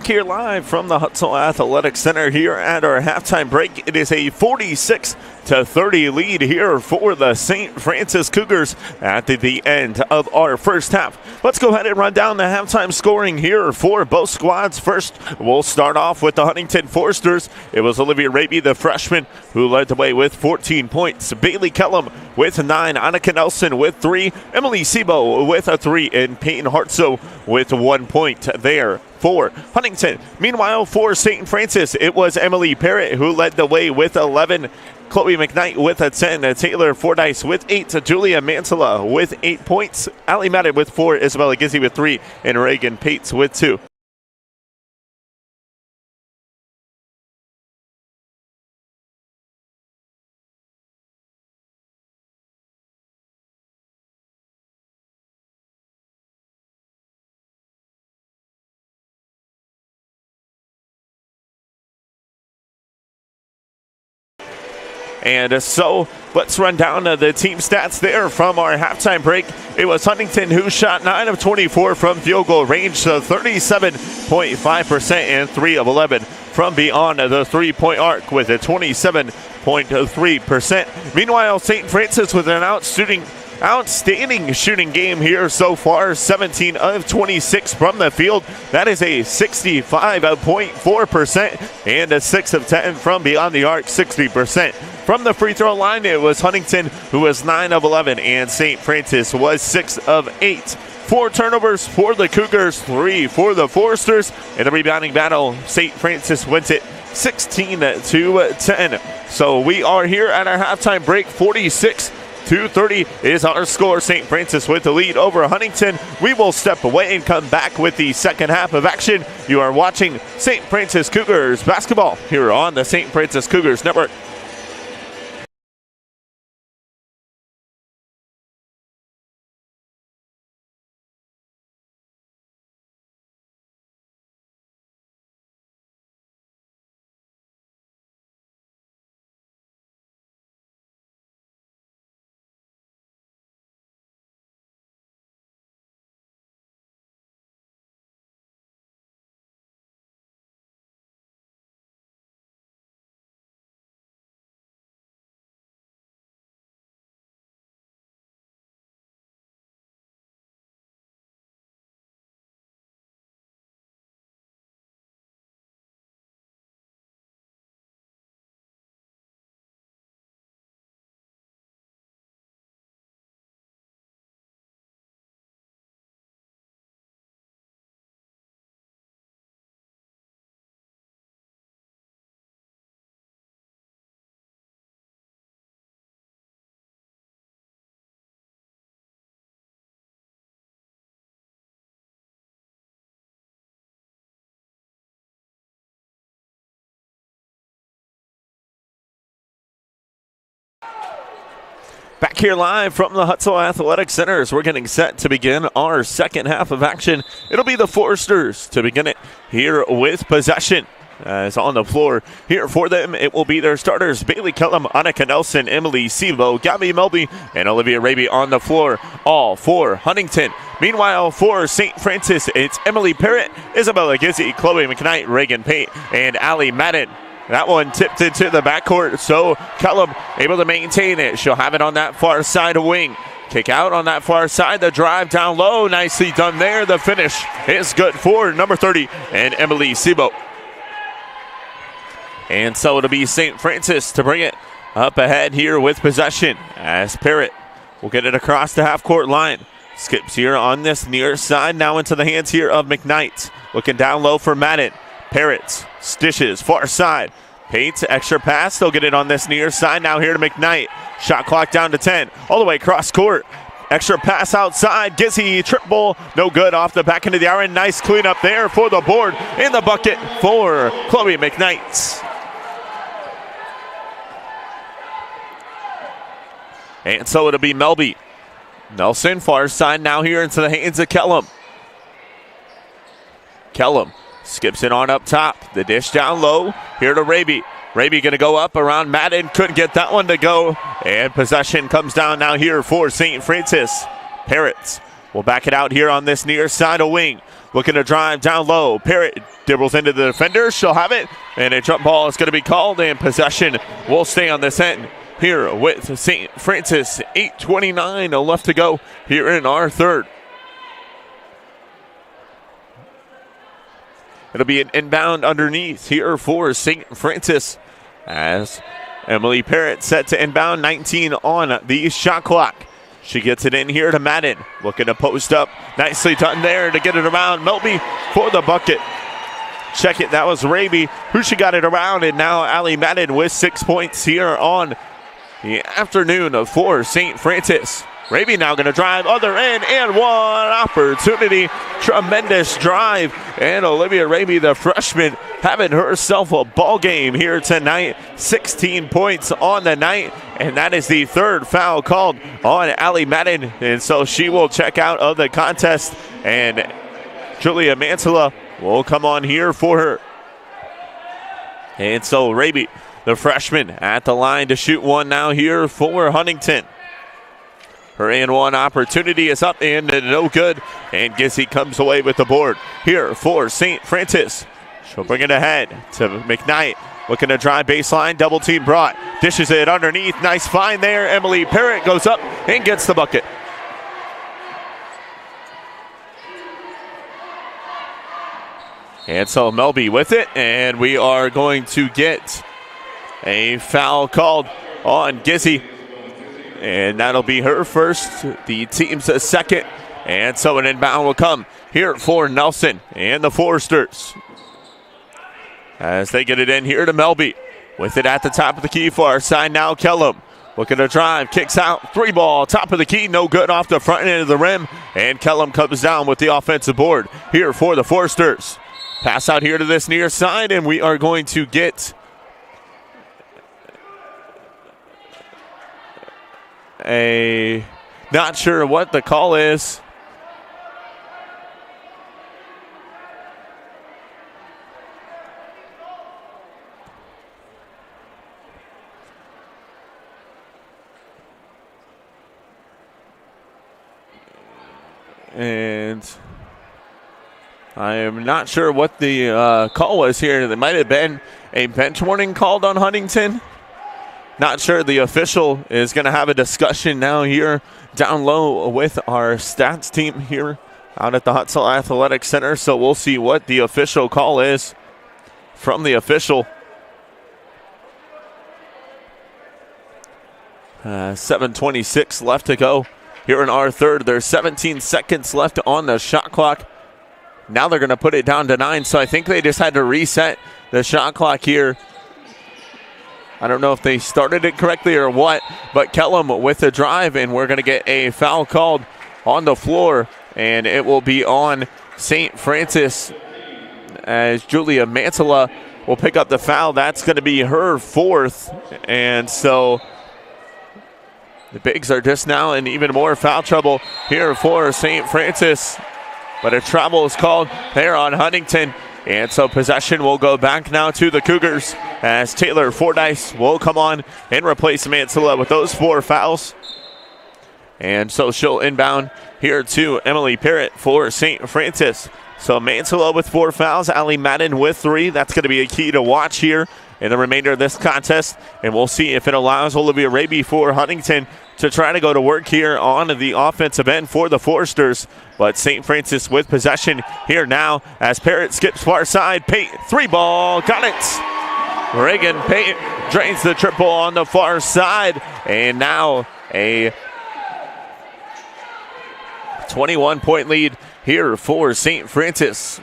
Back here live from the Hutzel Athletic Center here at our halftime break. It is a 46-30 lead here for the Saint Francis Cougars at the end of our first half. Let's go ahead and run down the halftime scoring here for both squads. First, we'll start off with the Huntington Foresters. It was Olivia Raby, the freshman, who led the way with 14 points. Bailey Kellum with 9, Annika Nelson with 3, Emily Sebo with a 3, and Peyton Hartsoe with 1 point there for Huntington. Meanwhile, for St. Francis, it was Emily Parrott who led the way with 11, Chloe McKnight with a 10, Taylor Fordyce with 8, Julia Mansala with 8 points, Allie Madden with 4, Isabella Gizzi with 3, and Reagan Pates with 2. And so let's run down the team stats there from our halftime break. It was Huntington who shot 9 of 24 from field goal range, so 37.5%, and 3 of 11 from beyond the three-point arc with a 27.3%. Meanwhile, St. Francis with an outstanding shooting game here so far, 17 of 26 from the field. That is a 65.4%, and a 6 of 10 from beyond the arc, 60%. From the free throw line, it was Huntington who was 9 of 11, and St. Francis was 6 of 8. 4 turnovers for the Cougars, 3 for the Foresters. In the rebounding battle, St. Francis wins it 16-10. So we are here at our halftime break. 46-30 is our score. St. Francis with the lead over Huntington. We will step away and come back with the second half of action. You are watching St. Francis Cougars basketball here on the St. Francis Cougars Network. Back here live from the Hutzel Athletic Center as we're getting set to begin our second half of action. It'll be the Foresters to begin it here with possession. As on the floor here for them, it will be their starters: Bailey Kellum, Annika Nelson, Emily Sebo, Gabby Melby, and Olivia Raby on the floor, all for Huntington. Meanwhile, for St. Francis, it's Emily Parrott, Isabella Gizzi, Chloe McKnight, Reagan Pate, and Allie Madden. That one tipped into the backcourt, so Kellum able to maintain it. She'll have it on that far side wing. Kick out on that far side, the drive down low, nicely done there. The finish is good for number 30 and Emily Sebo. And so it'll be St. Francis to bring it up ahead here with possession, as Parrott will get it across the half-court line. Skips here on this near side, now into the hands here of McKnight. Looking down low for Madden. Parrott stishes far side. Pates, extra pass. They'll get it on this near side. Now here to McKnight. Shot clock down to 10. All the way across court. Extra pass outside. Gizzi triple. No good off the back end of the iron. Nice cleanup there for the board. In the bucket for Chloe McKnight. And so it'll be Melby. Nelson, far side now here into the hands of Kellum. Kellum skips it on up top. The dish down low. Here to Raby. Raby going to go up around Madden. Couldn't get that one to go. And possession comes down now here for St. Francis. Parrott will back it out here on this near side of wing. Looking to drive down low. Parrott dribbles into the defender. She'll have it. And a jump ball is going to be called. And possession will stay on this end here with St. Francis. 8:29 left to go here in our third. It'll be an inbound underneath here for St. Francis as Emily Parrott set to inbound. 19 on the shot clock. She gets it in here to Madden. Looking to post up. Nicely done there to get it around. Melby for the bucket. Check it. That was Raby who she got it around. And now Allie Madden with 6 points here on the afternoon for St. Francis. Raby now going to drive other end and one opportunity. Tremendous drive. And Olivia Raby, the freshman, having herself a ball game here tonight. 16 points on the night. And that is the third foul called on Allie Madden. And so she will check out of the contest. And Julia Mantilla will come on here for her. And so Raby, the freshman, at the line to shoot one now here for Huntington. Her and one opportunity is up and no good. And Gizzy comes away with the board here for St. Francis. She'll bring it ahead to McKnight. Looking to drive baseline, double team brought. Dishes it underneath, nice find there. Emily Parrott goes up and gets the bucket. And so Melby with it, and we are going to get a foul called on Gizzy. And that'll be her first, the team's second. And so an inbound will come here for Nelson and the Foresters. As they get it in here to Melby. With it at the top of the key for our side now, Kellum. Looking to drive, kicks out, three ball, top of the key, no good off the front end of the rim. And Kellum comes down with the offensive board here for the Foresters. Pass out here to this near side, and we are going to get not sure what the call is. And I am not sure what the call was here. There might have been a bench warning called on Huntington. Not sure. The official is going to have a discussion now here down low with our stats team here out at the Hutsell Athletic Center. So we'll see what the official call is from the official. 7:26 left to go here in our third. There's 17 seconds left on the shot clock. Now they're going to put it down to 9. So I think they just had to reset the shot clock here. I don't know if they started it correctly or what, but Kellum with the drive, and we're going to get a foul called on the floor, and it will be on St. Francis as Julia Mantilla will pick up the foul. That's going to be her fourth, and so the Bigs are just now in even more foul trouble here for St. Francis, but a travel is called there on Huntington. And so possession will go back now to the Cougars as Taylor Fordyce will come on and replace Mantilla with those 4 fouls. And so she'll inbound here to Emily Parrott for St. Francis. So Mantilla with 4 fouls, Allie Madden with 3. That's going to be a key to watch here in the remainder of this contest. And we'll see if it allows Olivia Raby for Huntington to try to go to work here on the offensive end for the Foresters. But St. Francis with possession here now as Parrott skips far side. Payton, 3 ball, got it. Reagan Payton drains the triple on the far side. And now a 21-point lead here for St. Francis.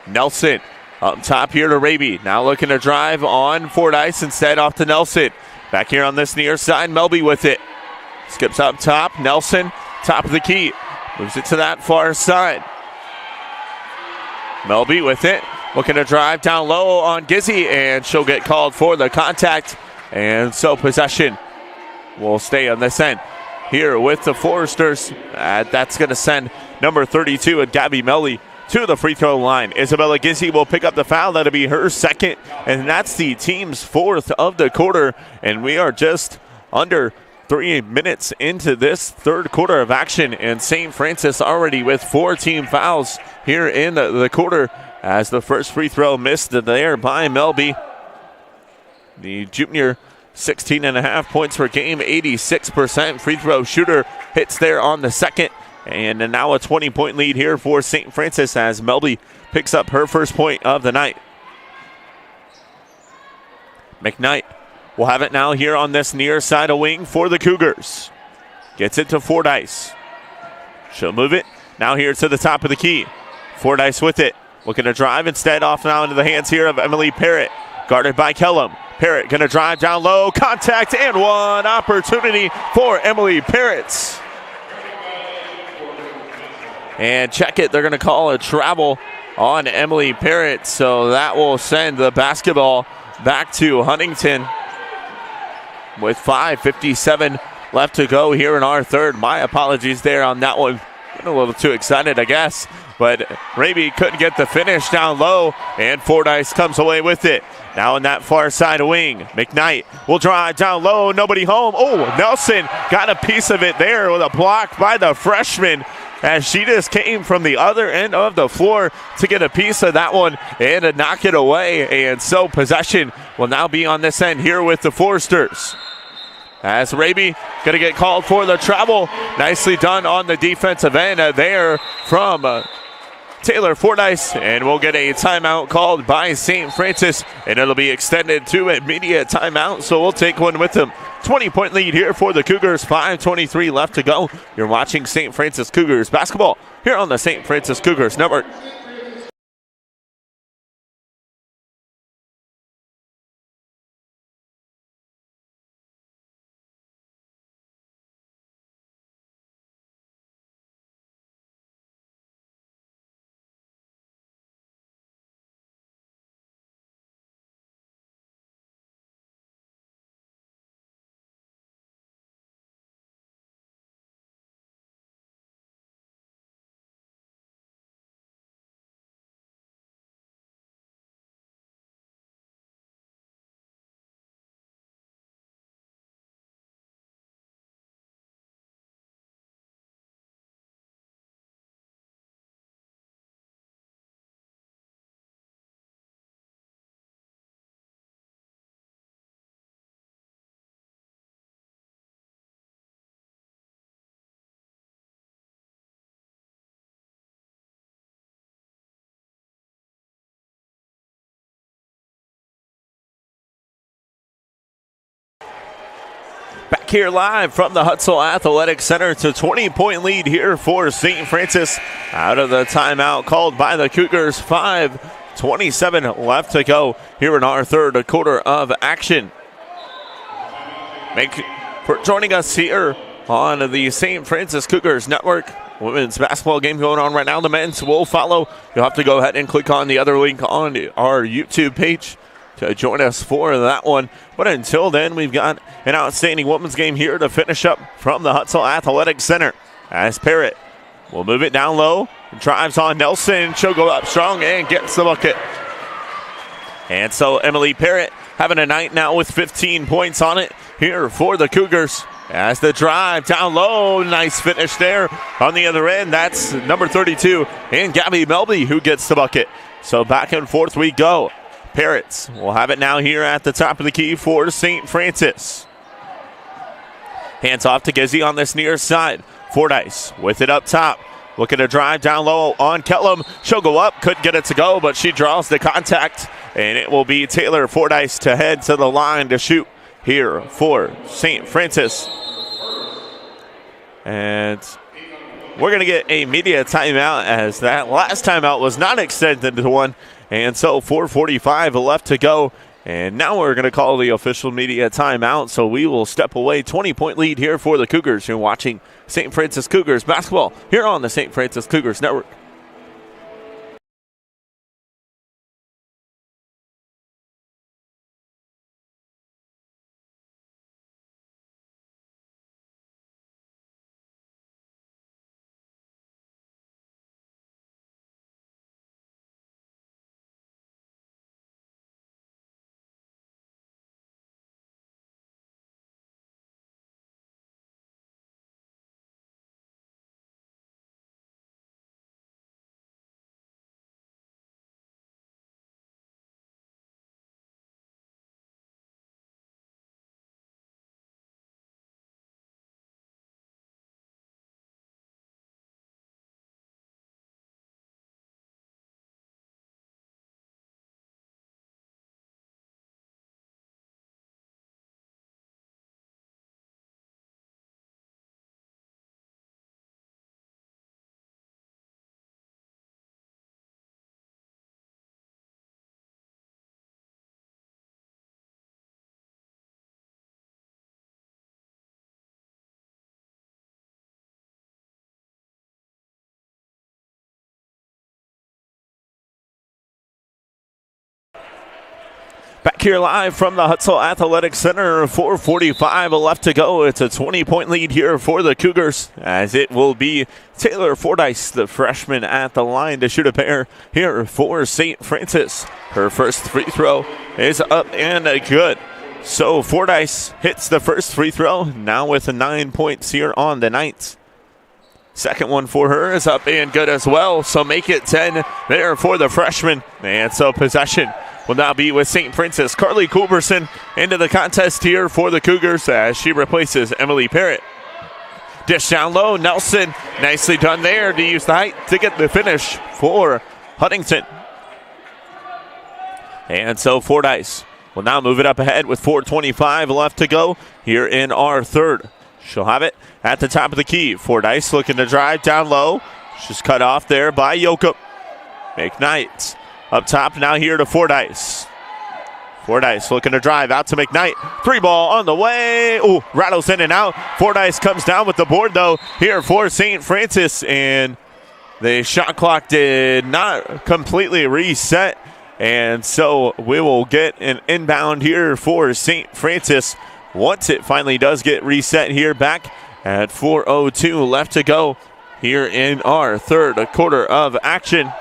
Nelson up top here to Raby. Now looking to drive on Fordyce, instead off to Nelson. Back here on this near side, Melby with it. Skips up top, Nelson, top of the key. Moves it to that far side. Melby with it. Looking to drive down low on Gizzy, and she'll get called for the contact. And so possession will stay on this end here with the Foresters. That's going to send number 32 and Gabby Melly to the free throw line. Isabella Gizzy will pick up the foul. That'll be her second, and that's the team's 4th of the quarter. And we are just under 3 minutes into this third quarter of action, and St. Francis already with 4 team fouls here in the quarter as the first free throw missed there by Melby. The junior, 16.5 points per game, 86% free throw shooter, hits there on the second. And now a 20-point lead here for St. Francis as Melby picks up her first point of the night. McKnight will have it now here on this near side of wing for the Cougars. Gets it to Fordyce. She'll move it now here to the top of the key. Fordyce with it. Looking to drive instead, off now into the hands here of Emily Parrott. Guarded by Kellum. Parrott going to drive down low. Contact and one opportunity for Emily Parrott. And check it. They're going to call a travel on Emily Parrott. So that will send the basketball back to Huntington with 5:57 left to go here in our third. My apologies there on that one. Getting a little too excited, I guess. But Raby couldn't get the finish down low, and Fordyce comes away with it. Now in that far side wing, McKnight will drive down low, nobody home. Oh, Nelson got a piece of it there with a block by the freshman as she just came from the other end of the floor to get a piece of that one and to knock it away. And so possession will now be on this end here with the Foresters. As Raby going to get called for the travel. Nicely done on the defensive end there from Taylor Fordyce, and we'll get a timeout called by St. Francis, and it'll be extended to immediate timeout, so we'll take one with them. 20-point lead here for the Cougars, 5:23 left to go. You're watching St. Francis Cougars basketball here on the St. Francis Cougars Network. Back here live from the Hutzel Athletic Center to 20-point lead here for St. Francis. Out of the timeout called by the Cougars, 5:27 left to go here in our third quarter of action. Thank you for joining us here on the St. Francis Cougars Network. Women's basketball game going on right now. The men's will follow. You'll have to go ahead and click on the other link on our YouTube page to join us for that one. But until then, we've got an outstanding women's game here to finish up from the Hutzel Athletic Center. As Parrott will move it down low, drives on Nelson. She'll go up strong and gets the bucket. And so Emily Parrott having a night now with 15 points on it here for the Cougars. As the drive down low, nice finish there on the other end. That's number 32 and Gabby Melby who gets the bucket. So back and forth we go. Parrots will have it now here at the top of the key for St. Francis. Hands off to Gizzy on this near side. Fordyce with it up top. Looking to drive down low on Kellum. She'll go up, couldn't get it to go, but she draws the contact. And it will be Taylor Fordyce to head to the line to shoot here for St. Francis. And we're going to get a media timeout as that last timeout was not extended to one. And so 4:45 left to go. And now we're going to call the official media timeout. So we will step away. 20-point lead here for the Cougars. You're watching St. Francis Cougars basketball here on the St. Francis Cougars Network. Back here live from the Hutzel Athletic Center, 4:45 left to go. It's a 20-point lead here for the Cougars, as it will be Taylor Fordyce, the freshman, at the line to shoot a pair here for St. Francis. Her first free throw is up and good. So Fordyce hits the first free throw, now with 9 points here on the night. Second one for her is up and good as well, so make it 10 there for the freshman. And so possession will now be with St. Francis. Carly Culberson into the contest here for the Cougars as she replaces Emily Parrott. Dish down low, Nelson, nicely done there to use the height to get the finish for Huntington. And so Fordyce will now move it up ahead with 4:25 left to go here in our third. She'll have it at the top of the key. Fordyce looking to drive down low. She's cut off there by Yoakum. McKnight up top now here to Fordyce. Fordyce looking to drive out to McKnight. Three ball on the way. Ooh, rattles in and out. Fordyce comes down with the board though here for St. Francis, and the shot clock did not completely reset. And so we will get an inbound here for St. Francis once it finally does get reset here, back at 4:02 left to go here in our third quarter of action.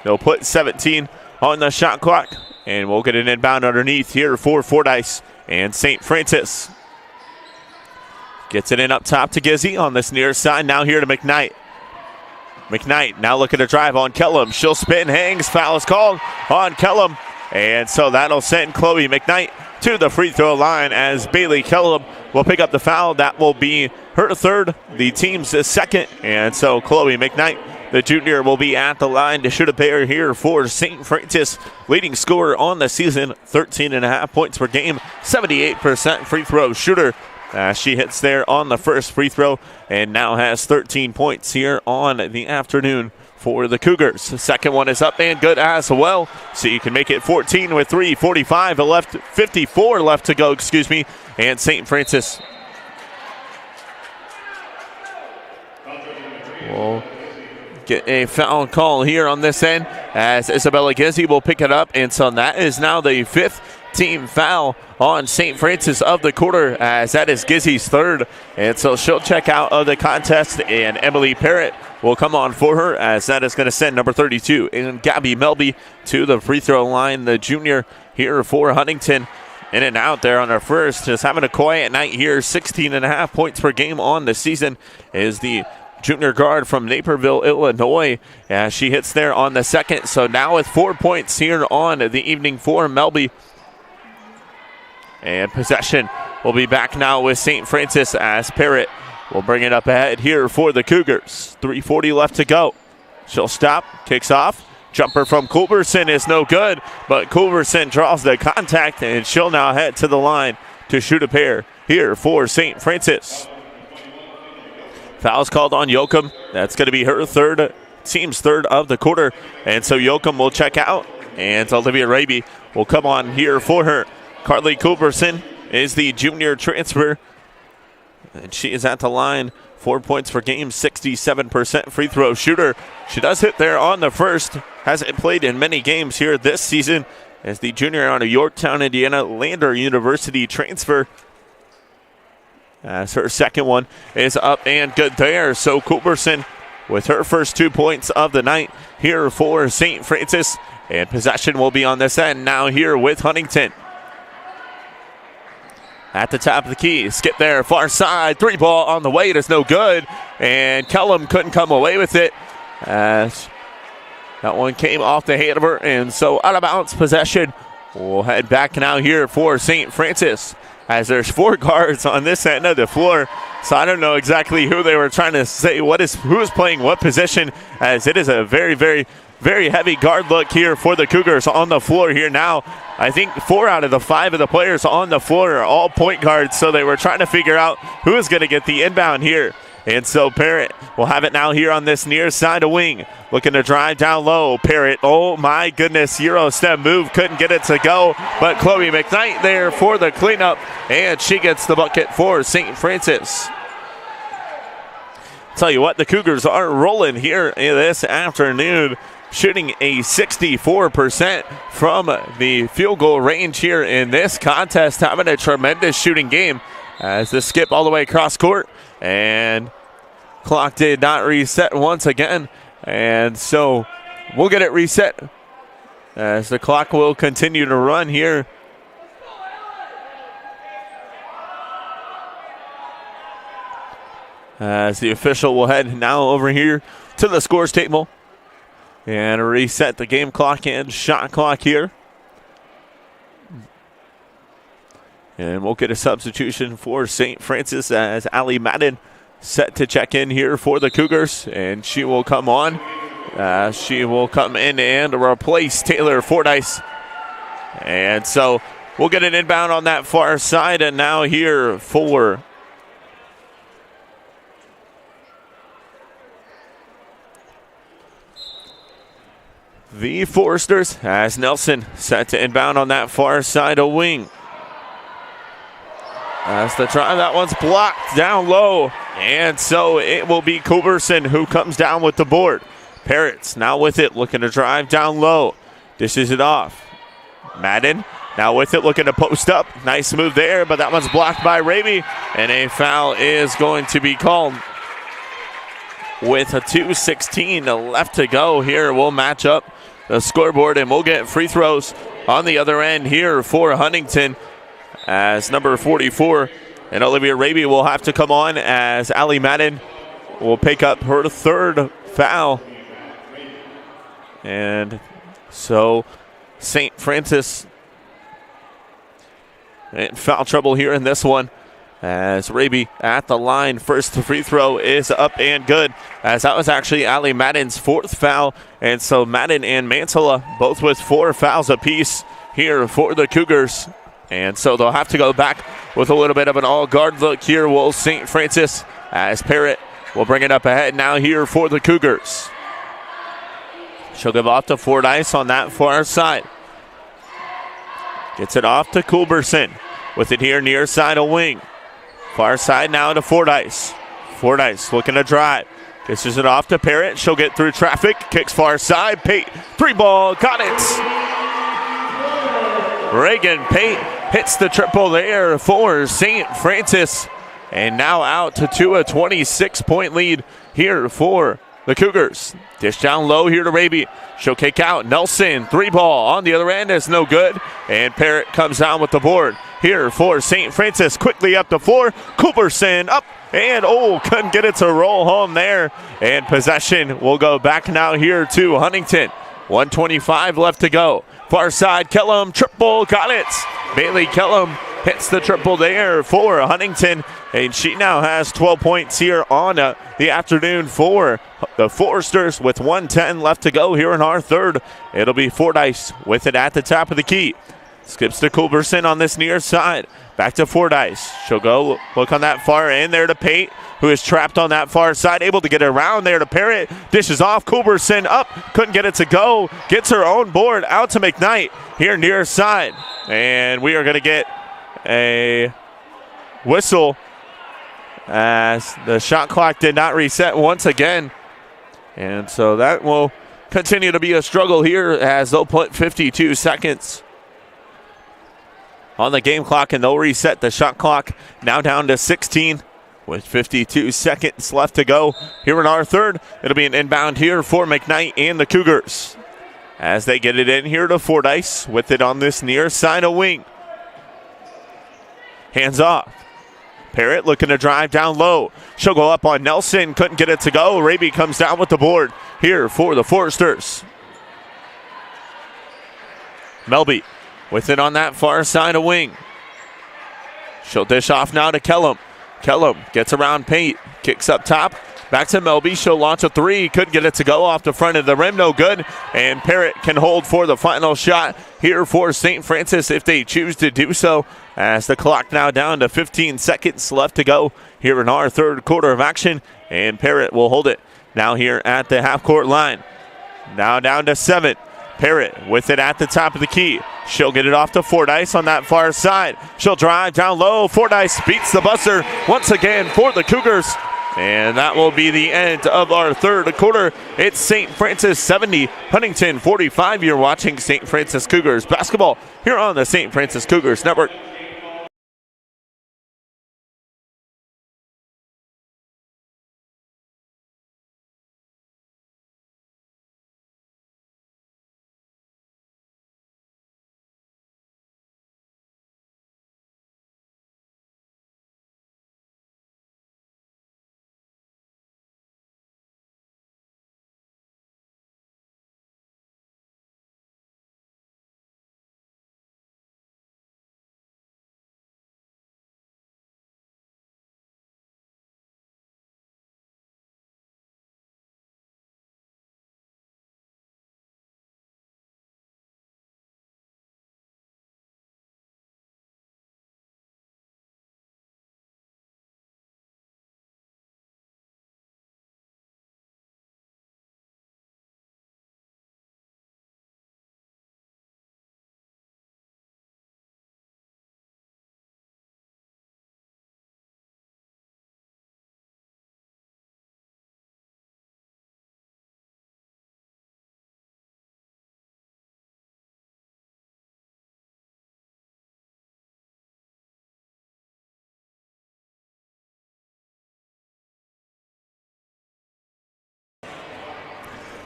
They'll put 17 on the shot clock, and we'll get an inbound underneath here for Fordyce and St. Francis. Gets it in up top to Gizzy on this near side. Now here to McKnight. McKnight now looking to drive on Kellum. She'll spin, hangs, foul is called on Kellum. And so that'll send Chloe McKnight to the free throw line as Bailey Kellum will pick up the foul. That will be her third, the team's second. And so Chloe McKnight, the junior, will be at the line to shoot a pair here for St. Francis. Leading scorer on the season, 13.5 points per game, 78% free throw shooter. She hits there on the first free throw and now has 13 points here on the afternoon for the Cougars. The second one is up and good as well. So you can make it 14 with 54 left to go, and St. Francis will get a foul call here on this end as Isabella Gizzi will pick it up. And so that is now the fifth team foul on St. Francis of the quarter, as that is Gizzi's third. And so she'll check out of the contest, and Emily Parrott will come on for her, as that is going to send number 32 and Gabby Melby to the free throw line. The junior here for Huntington in and out there on our first, just having a quiet night here. 16.5 points per game on the season is the junior guard from Naperville, Illinois, as she hits there on the second. So now with 4 points here on the evening for Melby. And possession will be back now with St. Francis as Parrott will bring it up ahead here for the Cougars. 3:40 left to go. She'll stop, kicks off. Jumper from Culberson is no good, but Culberson draws the contact, and she'll now head to the line to shoot a pair here for St. Francis. Foul's called on Yoakum. That's going to be her third, team's third of the quarter. And so Yoakum will check out, and Olivia Raby will come on here for her. Carly Culberson is the junior transfer, and she is at the line. 4 points per game, 67% free throw shooter. She does hit there on the first. Hasn't played in many games here this season as the junior out of Yorktown, Indiana, Lander University transfer. As her second one is up and good there. So Culberson with her first 2 points of the night here for St. Francis. And possession will be on this end now here with Huntington. At the top of the key, skip there, far side, three ball on the way, it is no good. And Kellum couldn't come away with it as that one came off the hand of her. And so out of bounds possession. We'll head back now here for St. Francis, as there's four guards on this end of the floor. So I don't know exactly who they were trying to say who is playing what position, as it is a very, very, very heavy guard look here for the Cougars on the floor here now. I think 4 out of the 5 of the players on the floor are all point guards, so they were trying to figure out who is going to get the inbound here. And so Parrott will have it now here on this near side of wing. Looking to drive down low. Parrott, oh my goodness, Euro step move, couldn't get it to go. But Chloe McKnight there for the cleanup, and she gets the bucket for St. Francis. Tell you what, the Cougars are rolling here this afternoon. shooting a 64% from the field goal range here in this contest, having a tremendous shooting game as the skip all the way across court, and clock did not reset once again, and so we'll get it reset as the clock will continue to run here. As the official will head now over here to the scores table and reset the game clock and shot clock here. And we'll get a substitution for St. Francis as Allie Madden set to check in here for the Cougars. And she will come on. She will come in and replace Taylor Fordyce. And so we'll get an inbound on that far side. And now here for the Foresters as Nelson set to inbound on that far side of wing. As the try, that one's blocked down low. And so it will be Culberson who comes down with the board. Parrots now with it, looking to drive down low. Dishes it off. Madden now with it, looking to post up. Nice move there, but that one's blocked by Raby. And a foul is going to be called. With a 2:16 left to go here, we'll match up the scoreboard and we'll get free throws on the other end here for Huntington. As number 44 and Olivia Raby will have to come on as Allie Madden will pick up her third foul. And so St. Francis in foul trouble here in this one. As Raby at the line, first free throw is up and good. As that was actually Allie Madden's fourth foul. And so Madden and Mantilla both with 4 fouls apiece here for the Cougars. And so they'll have to go back with a little bit of an all-guard look here. Will St. Francis as Parrott will bring it up ahead now here for the Cougars. She'll give off to Fordyce on that far side. Gets it off to Culberson with it here near side of wing. Far side now to Fordyce. Fordyce looking to drive. Dishes it off to Parrott. She'll get through traffic. Kicks far side. Pate, 3-ball, got it. Reagan Pate hits the triple there for St. Francis. And now out to a 26-point lead here for the Cougars. Dish down low here to Raby. She'll kick out. Nelson, 3-ball on the other end is no good. And Parrott comes down with the board here for St. Francis. Quickly up the floor. Culberson up and couldn't get it to roll home there. And possession will go back now here to Huntington. 1:25 left to go. Far side, Kellum, triple, got it. Bailey Kellum hits the triple there for Huntington, and she now has 12 points here on the afternoon for the Foresters with 1:10 left to go here in our third. It'll be Fordyce with it at the top of the key. Skips to Culberson on this near side. Back to Fordyce. She'll go look on that far end there to Pate, who is trapped on that far side, able to get around there to Parrott. Dishes off. Culberson up. Couldn't get it to go. Gets her own board out to McKnight here near side. And we are going to get a whistle as the shot clock did not reset once again. And so that will continue to be a struggle here as they'll put 52 seconds on the game clock, and they'll reset the shot clock now down to 16 with 52 seconds left to go here in our third. It'll be an inbound here for McKnight and the Cougars as they get it in here to Fordyce with it on this near side of wing. Hands off. Parrott looking to drive down low. She'll go up on Nelson. Couldn't get it to go. Raby comes down with the board here for the Foresters. Melby with it on that far side of wing. She'll dish off now to Kellum. Kellum gets around Pate. Kicks up top. Back to Melby. She'll launch a 3. Couldn't get it to go off the front of the rim. No good. And Parrott can hold for the final shot here for St. Francis if they choose to do so. As the clock now down to 15 seconds left to go here in our third quarter of action. And Parrott will hold it now here at the half-court line. Now down to 7. Parrott with it at the top of the key. She'll get it off to Fordyce on that far side. She'll drive down low. Fordyce beats the buzzer once again for the Cougars. And that will be the end of our third quarter. It's St. Francis 70, Huntington 45. You're watching St. Francis Cougars basketball here on the St. Francis Cougars Network.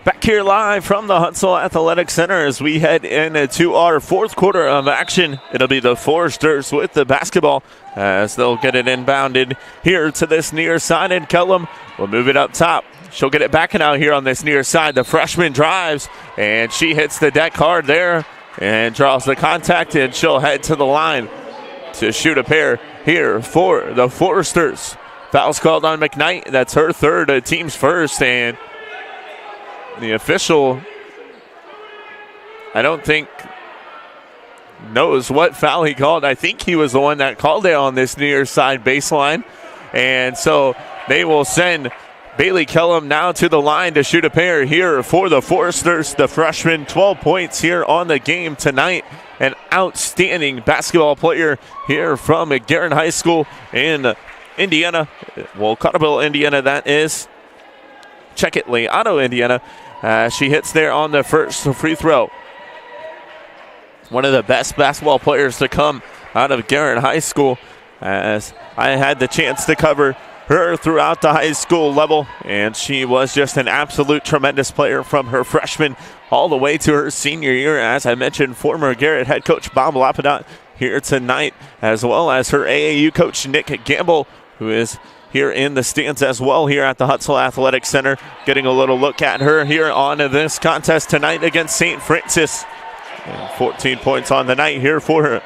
Back here live from the Huntsville Athletic Center as we head into our fourth quarter of action. It'll be the Foresters with the basketball as they'll get it inbounded here to this near side, and Kellum will move it up top. She'll get it back and out here on this near side. The freshman drives, and she hits the deck hard there and draws the contact, and she'll head to the line to shoot a pair here for the Foresters. Foul's called on McKnight. That's her third, team's first, and the official, I don't think, knows what foul he called. I think he was the one that called it on this near side baseline. And so they will send Bailey Kellum now to the line to shoot a pair here for the Foresters. The freshman, 12 points here on the game tonight. An outstanding basketball player here from Garrett High School in Indiana. Well, Cotterville, Indiana, that is. Check it, Leato, Indiana. She hits there on the first free throw. One of the best basketball players to come out of Garrett High School, as I had the chance to cover her throughout the high school level, and she was just an absolute tremendous player from her freshman all the way to her senior year. As I mentioned, former Garrett head coach Bob Lapidot here tonight, as well as her AAU coach Nick Gamble, who is here in the stands as well here at the Huntsville Athletic Center. Getting a little look at her here on this contest tonight against St. Francis. And 14 points on the night here for her.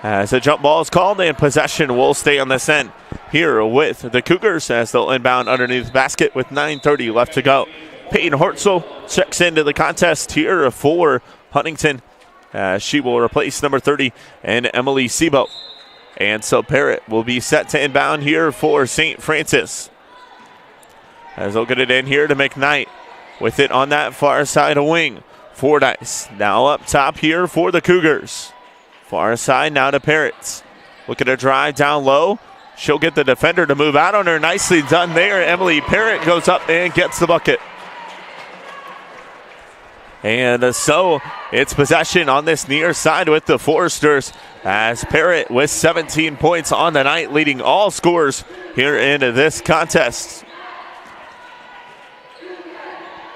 As a jump ball is called, and possession will stay on this end here with the Cougars as they'll inbound underneath the basket with 9:30 left to go. Peyton Hortzel checks into the contest here for Huntington. She will replace number 30 and Emily Sebo. And so Parrott will be set to inbound here for St. Francis. As they'll get it in here to McKnight with it on that far side of wing. Fordyce now up top here for the Cougars. Far side now to Parrott. Looking to drive down low. She'll get the defender to move out on her. Nicely done there. Emily Parrott goes up and gets the bucket. And so it's possession on this near side with the Foresters, as Parrott with 17 points on the night, leading all scorers here in this contest.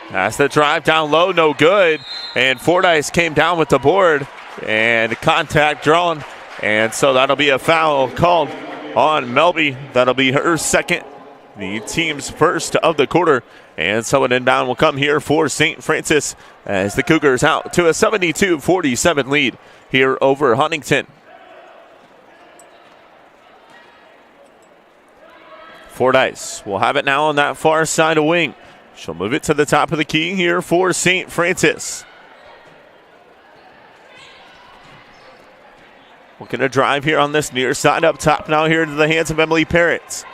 As the drive down low, no good. And Fordyce came down with the board and contact drawn. And so that'll be a foul called on Melby. That'll be her second, the team's first of the quarter. And so an inbound will come here for St. Francis as the Cougars out to a 72-47 lead here over Huntington. Fordyce will have it now on that far side of wing. She'll move it to the top of the key here for St. Francis. Looking to drive here on this near side up top now here to the hands of Emily Parrott.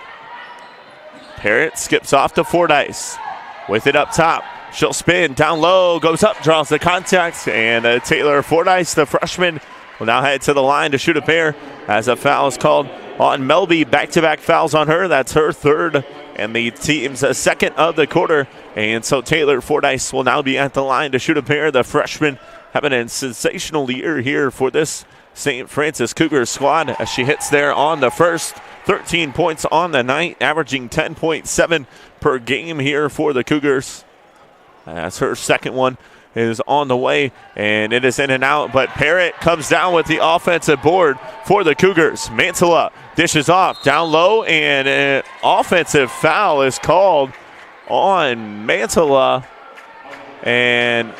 Parrott skips off to Fordyce. With it up top, she'll spin down low, goes up, draws the contact, and Taylor Fordyce, the freshman, will now head to the line to shoot a pair as a foul is called on Melby. Back-to-back fouls on her. That's her third and the team's second of the quarter. And so Taylor Fordyce will now be at the line to shoot a pair. The freshman having a sensational year here for this St. Francis Cougars squad as she hits there on the first. 13 points on the night, averaging 10.7 per game here for the Cougars. As her second one is on the way, and it is in and out, but Parrott comes down with the offensive board for the Cougars. Mantilla dishes off down low, and an offensive foul is called on Mantilla, and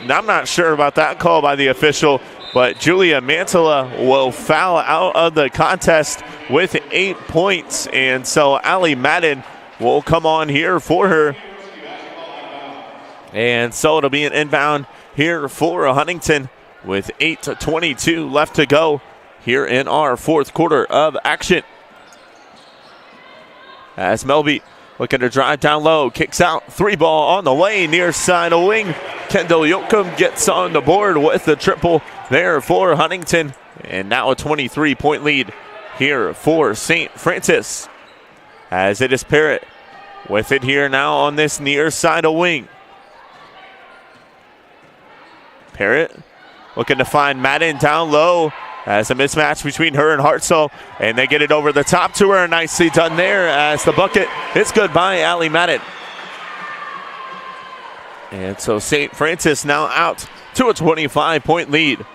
I'm not sure about that call by the official, but Julia Mantilla will foul out of the contest with 8 points, and so Allie Madden will come on here for her. And so it'll be an inbound here for Huntington with 8:22 left to go here in our fourth quarter of action. As Melby looking to drive down low, kicks out, three ball on the way, near side of wing. Kendall Yoakum gets on the board with the triple there for Huntington. And now a 23-point lead here for St. Francis. As it is Parrott with it here now on this near side of wing. Parrott looking to find Madden down low as a mismatch between her and Hartzell, and they get it over the top to her. Nicely done there as the bucket is good by Allie Madden. And so St. Francis now out to a 25-point lead.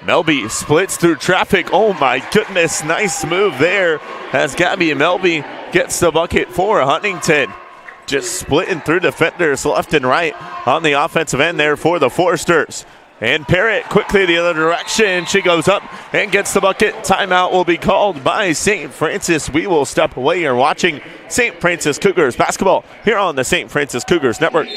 Melby splits through traffic. Oh my goodness, nice move there as Gabby Melby gets the bucket for Huntington. Just splitting through defenders left and right on the offensive end there for the Foresters. And Parrott quickly the other direction. She goes up and gets the bucket. Timeout will be called by St. Francis. We will step away. You're watching St. Francis Cougars basketball here on the St. Francis Cougars Network.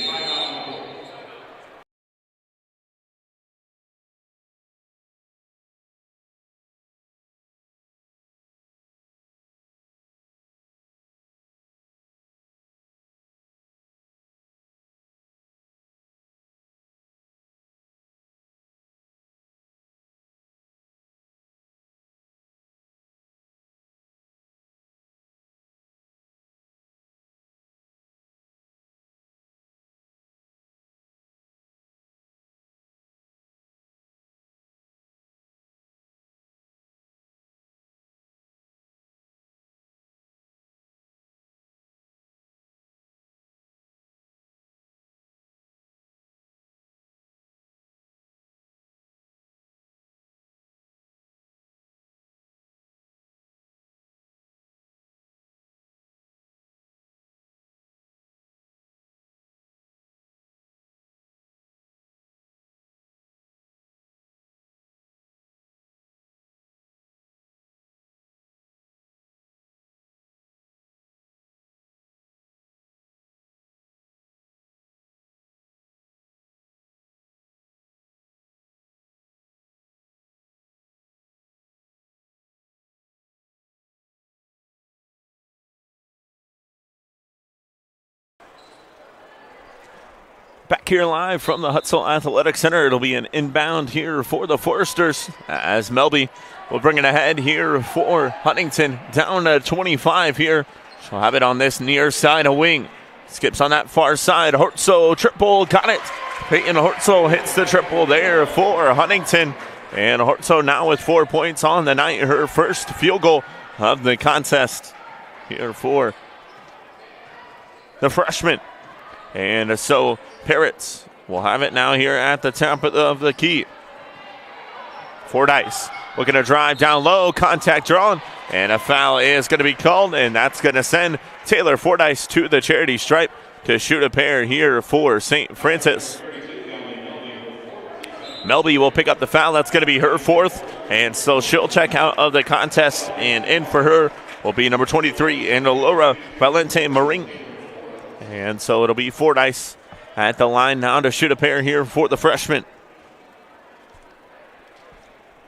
Back here live from the Hutzel Athletic Center. It'll be an inbound here for the Foresters as Melby will bring it ahead here for Huntington. Down to 25 here. She'll have it on this near side of wing. Skips on that far side. Hortzel triple, got it. Peyton Hortzel hits the triple there for Huntington. And Hortzel now with 4 points on the night. Her first field goal of the contest here for the freshman. And so Parrots will have it now here at the top of the key. Fordyce looking to drive down low, contact drawn, and a foul is going to be called, and that's going to send Taylor Fordyce to the charity stripe to shoot a pair here for St. Francis. Melby will pick up the foul. That's going to be her fourth, and so she'll check out of the contest, and in for her will be number 23, and Laura Valente Maring. And so it'll be Fordyce at the line now to shoot a pair here for the freshman.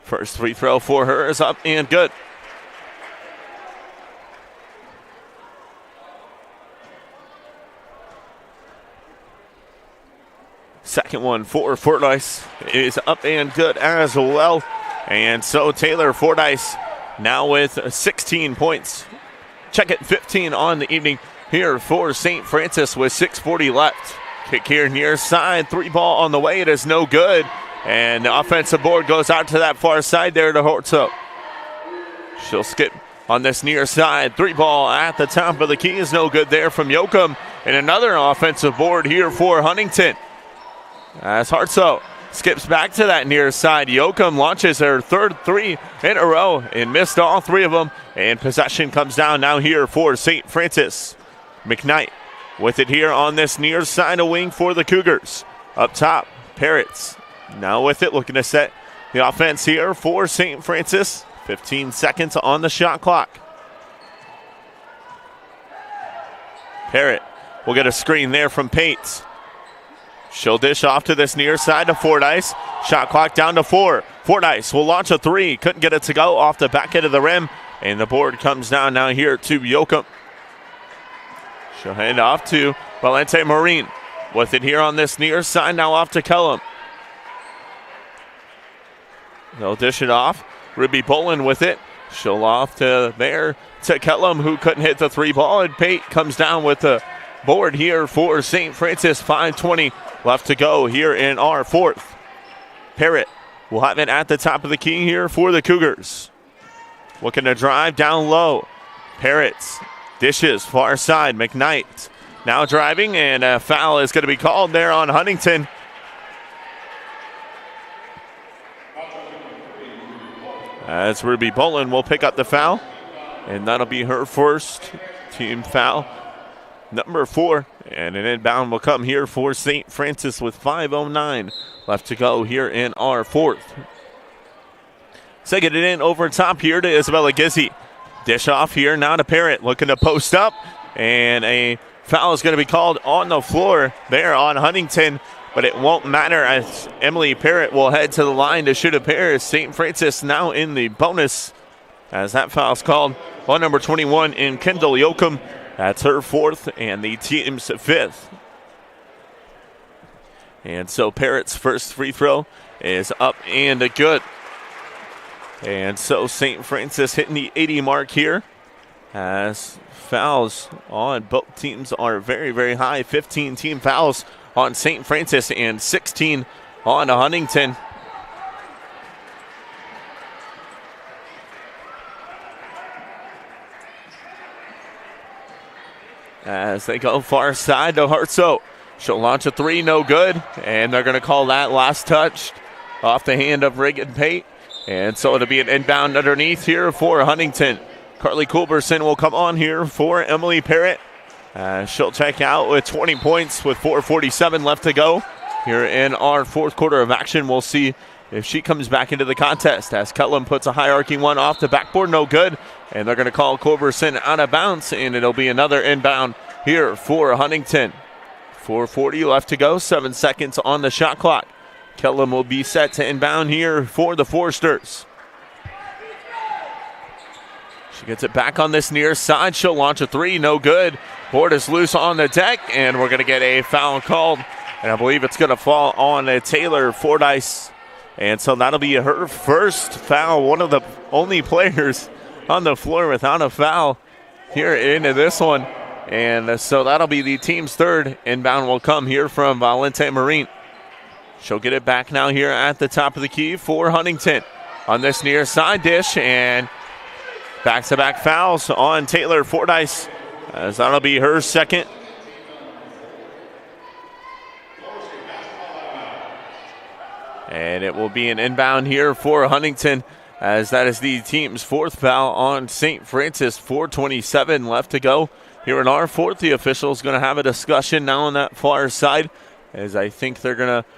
First free throw for her is up and good. Second one for Fordyce is up and good as well. And so Taylor Fordyce now with 16 points. Check it, 15 on the evening here for St. Francis with 6:40 left. Kick here near side, 3 ball on the way. It is no good. And the offensive board goes out to that far side there to Hortzo. She'll skip on this near side. 3 ball at the top of the key is no good there from Yoakum. And another offensive board here for Huntington. As Hortzo skips back to that near side. Yoakum launches her third 3 in a row and missed all 3 of them. And possession comes down now here for St. Francis. McKnight with it here on this near side of wing for the Cougars. Up top, Parrots now with it, looking to set the offense here for St. Francis. 15 seconds on the shot clock. Parrott will get a screen there from Pates. She'll dish off to this near side to Fordyce. Shot clock down to 4. Fordyce will launch a 3. Couldn't get it to go off the back end of the rim. And the board comes down now here to Yoakum. She'll hand off to Valente Marine. With it here on this near side, now off to Kellum. They'll dish it off. Ruby Bolin with it. She'll off to there to Kellum, who couldn't hit the 3 ball. And Pate comes down with the board here for St. Francis. 5:20 left to go here in our 4th. Parrott will have it at the top of the key here for the Cougars. Looking to drive down low. Parrots dishes far side. McKnight now driving, and a foul is going to be called there on Huntington. As Ruby Bolin will pick up the foul, and that'll be her first team foul, number 4. And an inbound will come here for St. Francis with 5:09 left to go here in our 4th. Second it in over top here to Isabella Gizzi. Dish off here now to Parrott, looking to post up, and a foul is going to be called on the floor there on Huntington, but it won't matter as Emily Parrott will head to the line to shoot a pair. St. Francis now in the bonus as that foul is called on number 21 in Kendall Yoakum. That's her 4th and the team's 5th. And so Parrott's first free throw is up and good. And so St. Francis hitting the 80 mark here as fouls on both teams are very, very high. 15 team fouls on St. Francis and 16 on Huntington. As they go far side to Hartso. She'll launch a 3, no good. And they're going to call that last touch off the hand of Reagan Pate. And so it'll be an inbound underneath here for Huntington. Carly Culberson will come on here for Emily Parrott. She'll check out with 20 points with 4:47 left to go. Here in our 4th quarter of action, we'll see if she comes back into the contest as Cutlam puts a high arcing one off the backboard, no good. And they're going to call Culberson out of bounds, and it'll be another inbound here for Huntington. 4:40 left to go, 7 seconds on the shot clock. Kellum will be set to inbound here for the Forsters. She gets it back on this near side. She'll launch a 3, no good. Board is loose on the deck, and we're going to get a foul called. And I believe it's going to fall on Taylor Fordyce. And so that'll be her first foul, one of the only players on the floor without a foul here into this one. And so that'll be the team's 3rd. Inbound will come here from Valente Marine. She'll get it back now here at the top of the key for Huntington. On this near side dish, and back-to-back fouls on Taylor Fordyce, as that'll be her 2nd. And it will be an inbound here for Huntington, as that is the team's 4th foul on St. Francis. 4:27 left to go here in our 4th. The official's going to have a discussion now on that far side, as I think they're going to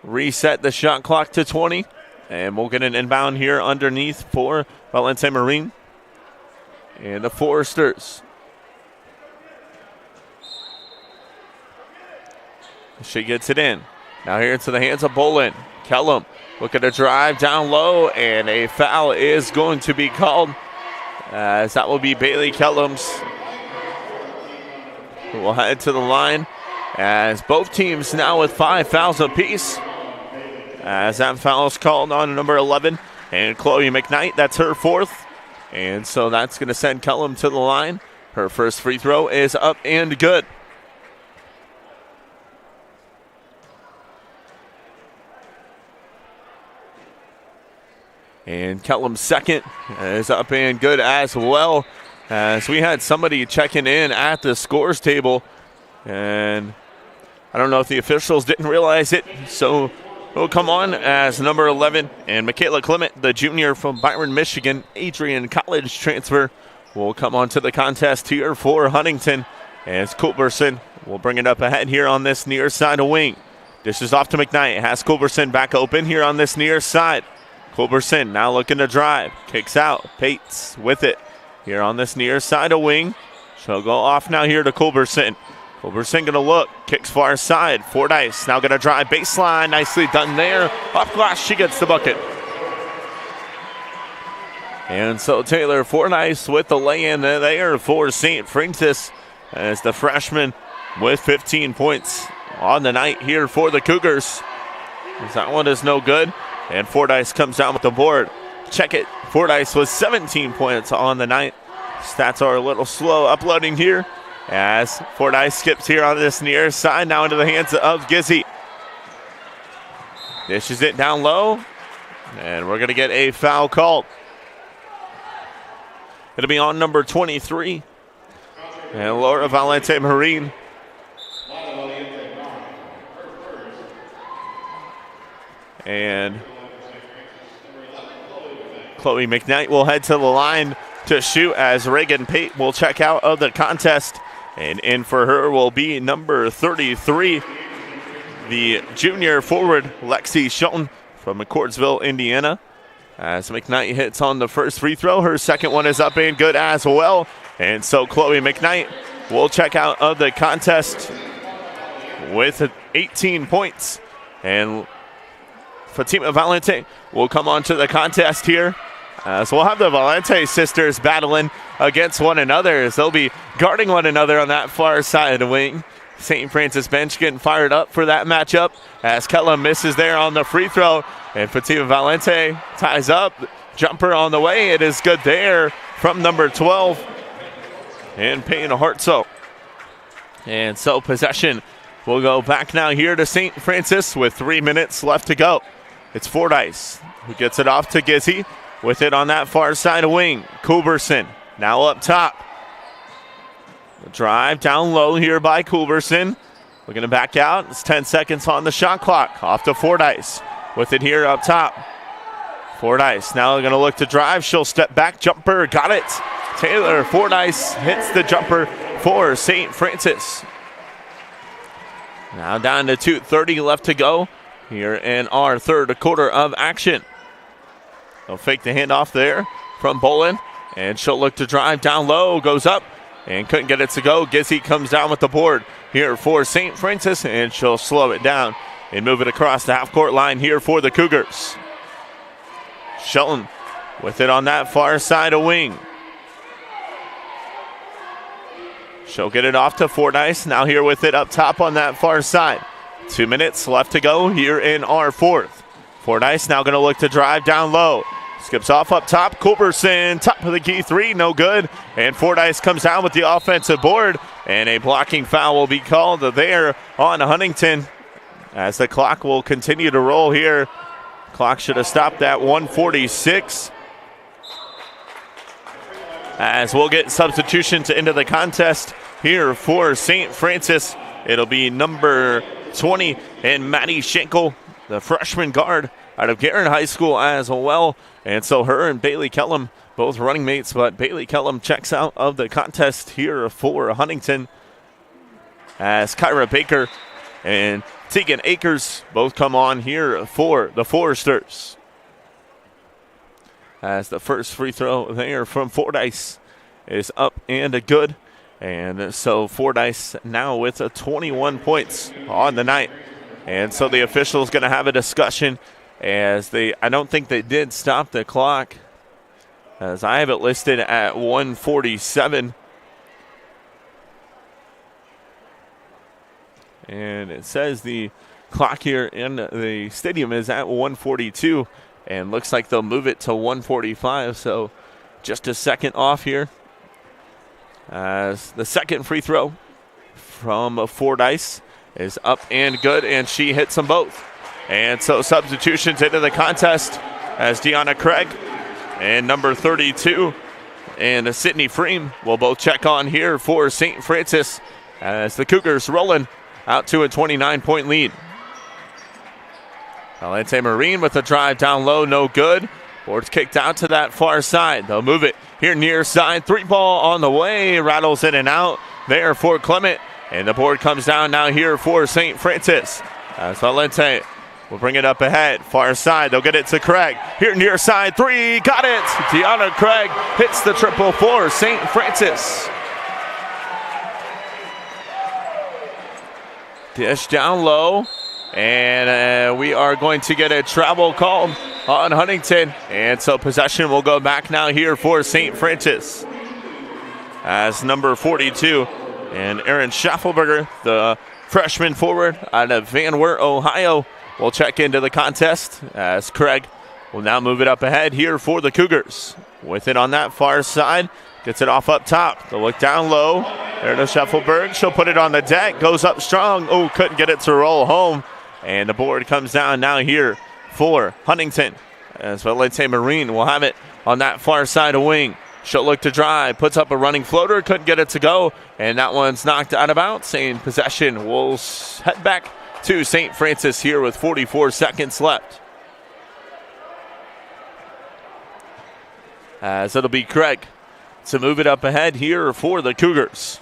reset the shot clock to 20. And we'll get an inbound here underneath for Valente Marine and the Foresters. She gets it in. Now here into the hands of Bolin. Kellum looking to drive down low, and a foul is going to be called, as that will be Bailey Kellums, who will head to the line, as both teams now with 5 fouls apiece. As that foul is called on number 11, and Chloe McKnight, that's her 4th. And so that's going to send Kellum to the line. Her first free throw is up and good. And Kellum's second is up and good as well. As we had somebody checking in at the scores table, and I don't know if the officials didn't realize it, so it'll come on as number 11. And Michaela Clement, the junior from Byron, Michigan, Adrian College transfer, will come on to the contest here for Huntington. As Culberson will bring it up ahead here on this near side of wing. Dishes off to McKnight. Has Culberson back open here on this near side. Culberson now looking to drive. Kicks out. Pates with it here on this near side of wing. She'll go off now here to Culberson. Culberson going to look. Kicks far side. Fordyce now going to drive baseline. Nicely done there. Up glass. She gets the bucket. And so Taylor Fordyce with the lay-in there for St. Francis as the freshman with 15 points on the night here for the Cougars. That one is no good. And Fordyce comes down with the board. Check it. Fordyce was 17 points on the night. Stats are a little slow uploading here as Fordyce skips here on this near side. Now into the hands of Gizzy. Dishes it down low. And we're going to get a foul called. It'll be on number 23. And Laura Valente Marine. And Chloe McKnight will head to the line to shoot as Reagan Pate will check out of the contest. And in for her will be number 33, the junior forward, Lexi Shelton from McCordsville, Indiana. As McKnight hits on the first free throw, her second one is up and good as well. And so Chloe McKnight will check out of the contest with 18 points. And Fatima Valente will come on to the contest here. So we'll have the Valente sisters battling against one another as they'll be guarding one another on that far side of the wing. St. Francis bench getting fired up for that matchup as Kellum misses there on the free throw. And Fatima Valente ties up. Jumper on the way. It is good there from number 12. And Peyton Hartso. And so possession will go back now here to St. Francis with 3 minutes left to go. It's Fordyce who gets it off to Gizzy. With it on that far side of wing. Culberson now up top. Drive down low here by Culberson. We're going to back out. It's 10 seconds on the shot clock. Off to Fordyce. With it here up top. Fordyce now going to look to drive. She'll step back. Jumper. Got it. Taylor Fordyce hits the jumper for St. Francis. Now down to 2:30 left to go here in our third quarter of action. They'll fake the handoff there from Bolin. And she'll look to drive down low. Goes up and couldn't get it to go. Gizzy comes down with the board here for St. Francis. And she'll slow it down and move it across the half-court line here for the Cougars. Shelton with it on that far side of wing. She'll get it off to Fordyce. Now here with it up top on that far side. 2 minutes left to go here in our fourth. Fordyce now going to look to drive down low. Skips off up top. Culberson, top of the key three, no good. And Fordyce comes down with the offensive board. And a blocking foul will be called there on Huntington as the clock will continue to roll here. Clock should have stopped at 1:46. As we'll get substitutions into the contest here for St. Francis. It'll be number 20 and Maddie Schenkel, the freshman guard out of Guerin High School as well. And so her and Bailey Kellum, both running mates, but Bailey Kellum checks out of the contest here for Huntington as Kyra Baker and Tegan Akers both come on here for the Foresters. As the first free throw there from Fordyce is up and a good. And so Fordyce now with 21 points on the night. And so the officials going to have a discussion as I don't think they did stop the clock, as I have it listed at 1:47. And it says the clock here in the stadium is at 1:42, and looks like they'll move it to 1:45. So just a second off here as the second free throw from Fordyce is up and good, and she hits them both. And so substitutions into the contest as Deanna Craig and number 32 and Sydney Freem will both check on here for St. Francis as the Cougars rolling out to a 29-point lead. Valente Marine with a drive down low, no good. Board's kicked out to that far side. They'll move it here near side. 3-ball on the way, rattles in and out there for Clement. And the board comes down now here for St. Francis as Valente will bring it up ahead. Far side, they'll get it to Craig. Here near side, 3, got it! Deanna Craig hits the triple for St. Francis. Dish down low, and we are going to get a travel call on Huntington. And so possession will go back now here for St. Francis as number 42 and Aaron Schaffelberger, the freshman forward out of Van Wert, Ohio, will check into the contest as Craig will now move it up ahead here for the Cougars. With it on that far side, gets it off up top. They'll look down low. There to Schaffelberg. She'll put it on the deck. Goes up strong. Oh, couldn't get it to roll home. And the board comes down now here for Huntington as Valente Marine will have it on that far side of wing. She'll look to drive, puts up a running floater, couldn't get it to go, and that one's knocked out of bounds. And possession will head back to St. Francis here with 44 seconds left. As it'll be Craig to move it up ahead here for the Cougars.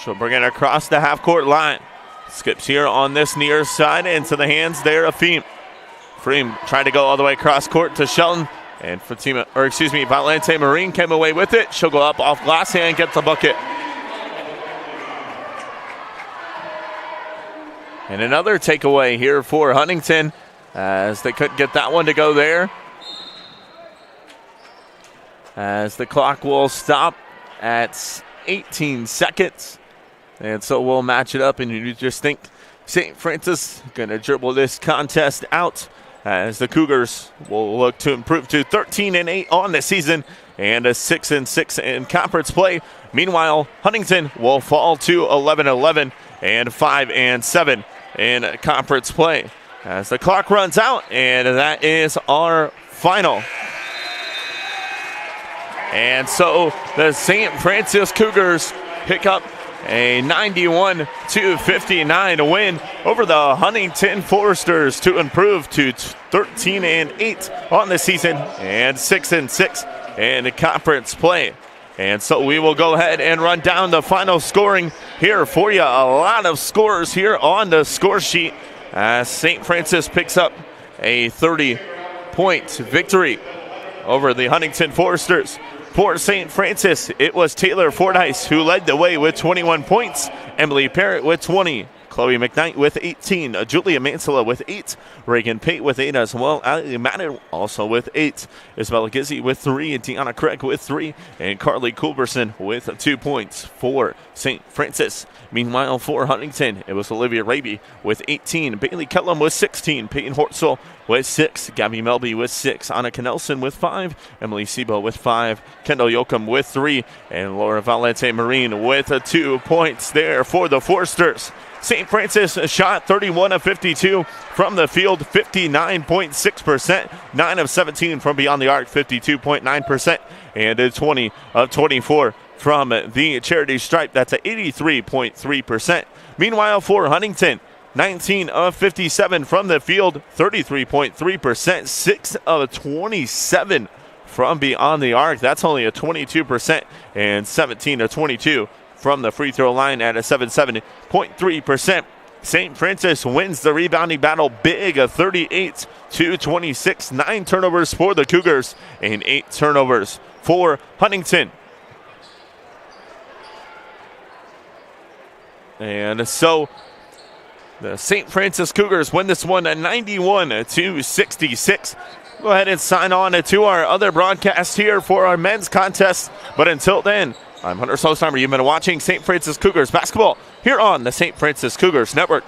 She'll bring it across the half-court line. Skips here on this near side into the hands there of Freem. Freem tried to go all the way across court to Shelton. And Valente Marine came away with it. She'll go up off glass and get the bucket. And another takeaway here for Huntington as they couldn't get that one to go there. As the clock will stop at 18 seconds. And so we'll match it up, and you just think St. Francis going to dribble this contest out as the Cougars will look to improve to 13-8 on the season and a 6-6 in conference play. Meanwhile, Huntington will fall to 11-11 and 5-7 in conference play as the clock runs out, and that is our final. And so the St. Francis Cougars pick up a 91-59 win over the Huntington Foresters to improve to 13-8 on the season and 6-6 in conference play. And so we will go ahead and run down the final scoring here for you. A lot of scores here on the score sheet as St. Francis picks up a 30-point victory over the Huntington Foresters. For St. Francis, it was Taylor Fordyce who led the way with 21 points, Emily Parrott with 20, Chloe McKnight with 18, Julia Mansella with 8, Reagan Pate with 8 as well, Ali Madden also with 8, Isabella Gizzi with 3, and Deanna Craig with 3, and Carly Culberson with 2 points for St. Francis. Meanwhile, for Huntington, it was Olivia Raby with 18, Bailey Kellum with 16, Peyton Hortzel with 6, Gabby Melby with 6, Annika Nelson with 5, Emily Sebo with 5, Kendall Yoakum with 3, and Laura Valente Marine with 2 points there for the Foresters. St. Francis shot 31 of 52 from the field, 59.6%, 9 of 17 from beyond the arc, 52.9%, and 20 of 24 from the charity stripe. That's at 83.3%. Meanwhile, for Huntington, 19 of 57 from the field, 33.3%, 6 of 27 from beyond the arc. That's only a 22%, and 17 of 22 from the free throw line at a 77.3%. St. Francis wins the rebounding battle big, a 38-26, 9 turnovers for the Cougars and 8 turnovers for Huntington. And so the St. Francis Cougars win this one at 91-66. Go ahead and sign on to our other broadcast here for our men's contest. But until then, I'm Hunter Solstheimer. You've been watching St. Francis Cougars basketball here on the St. Francis Cougars Network.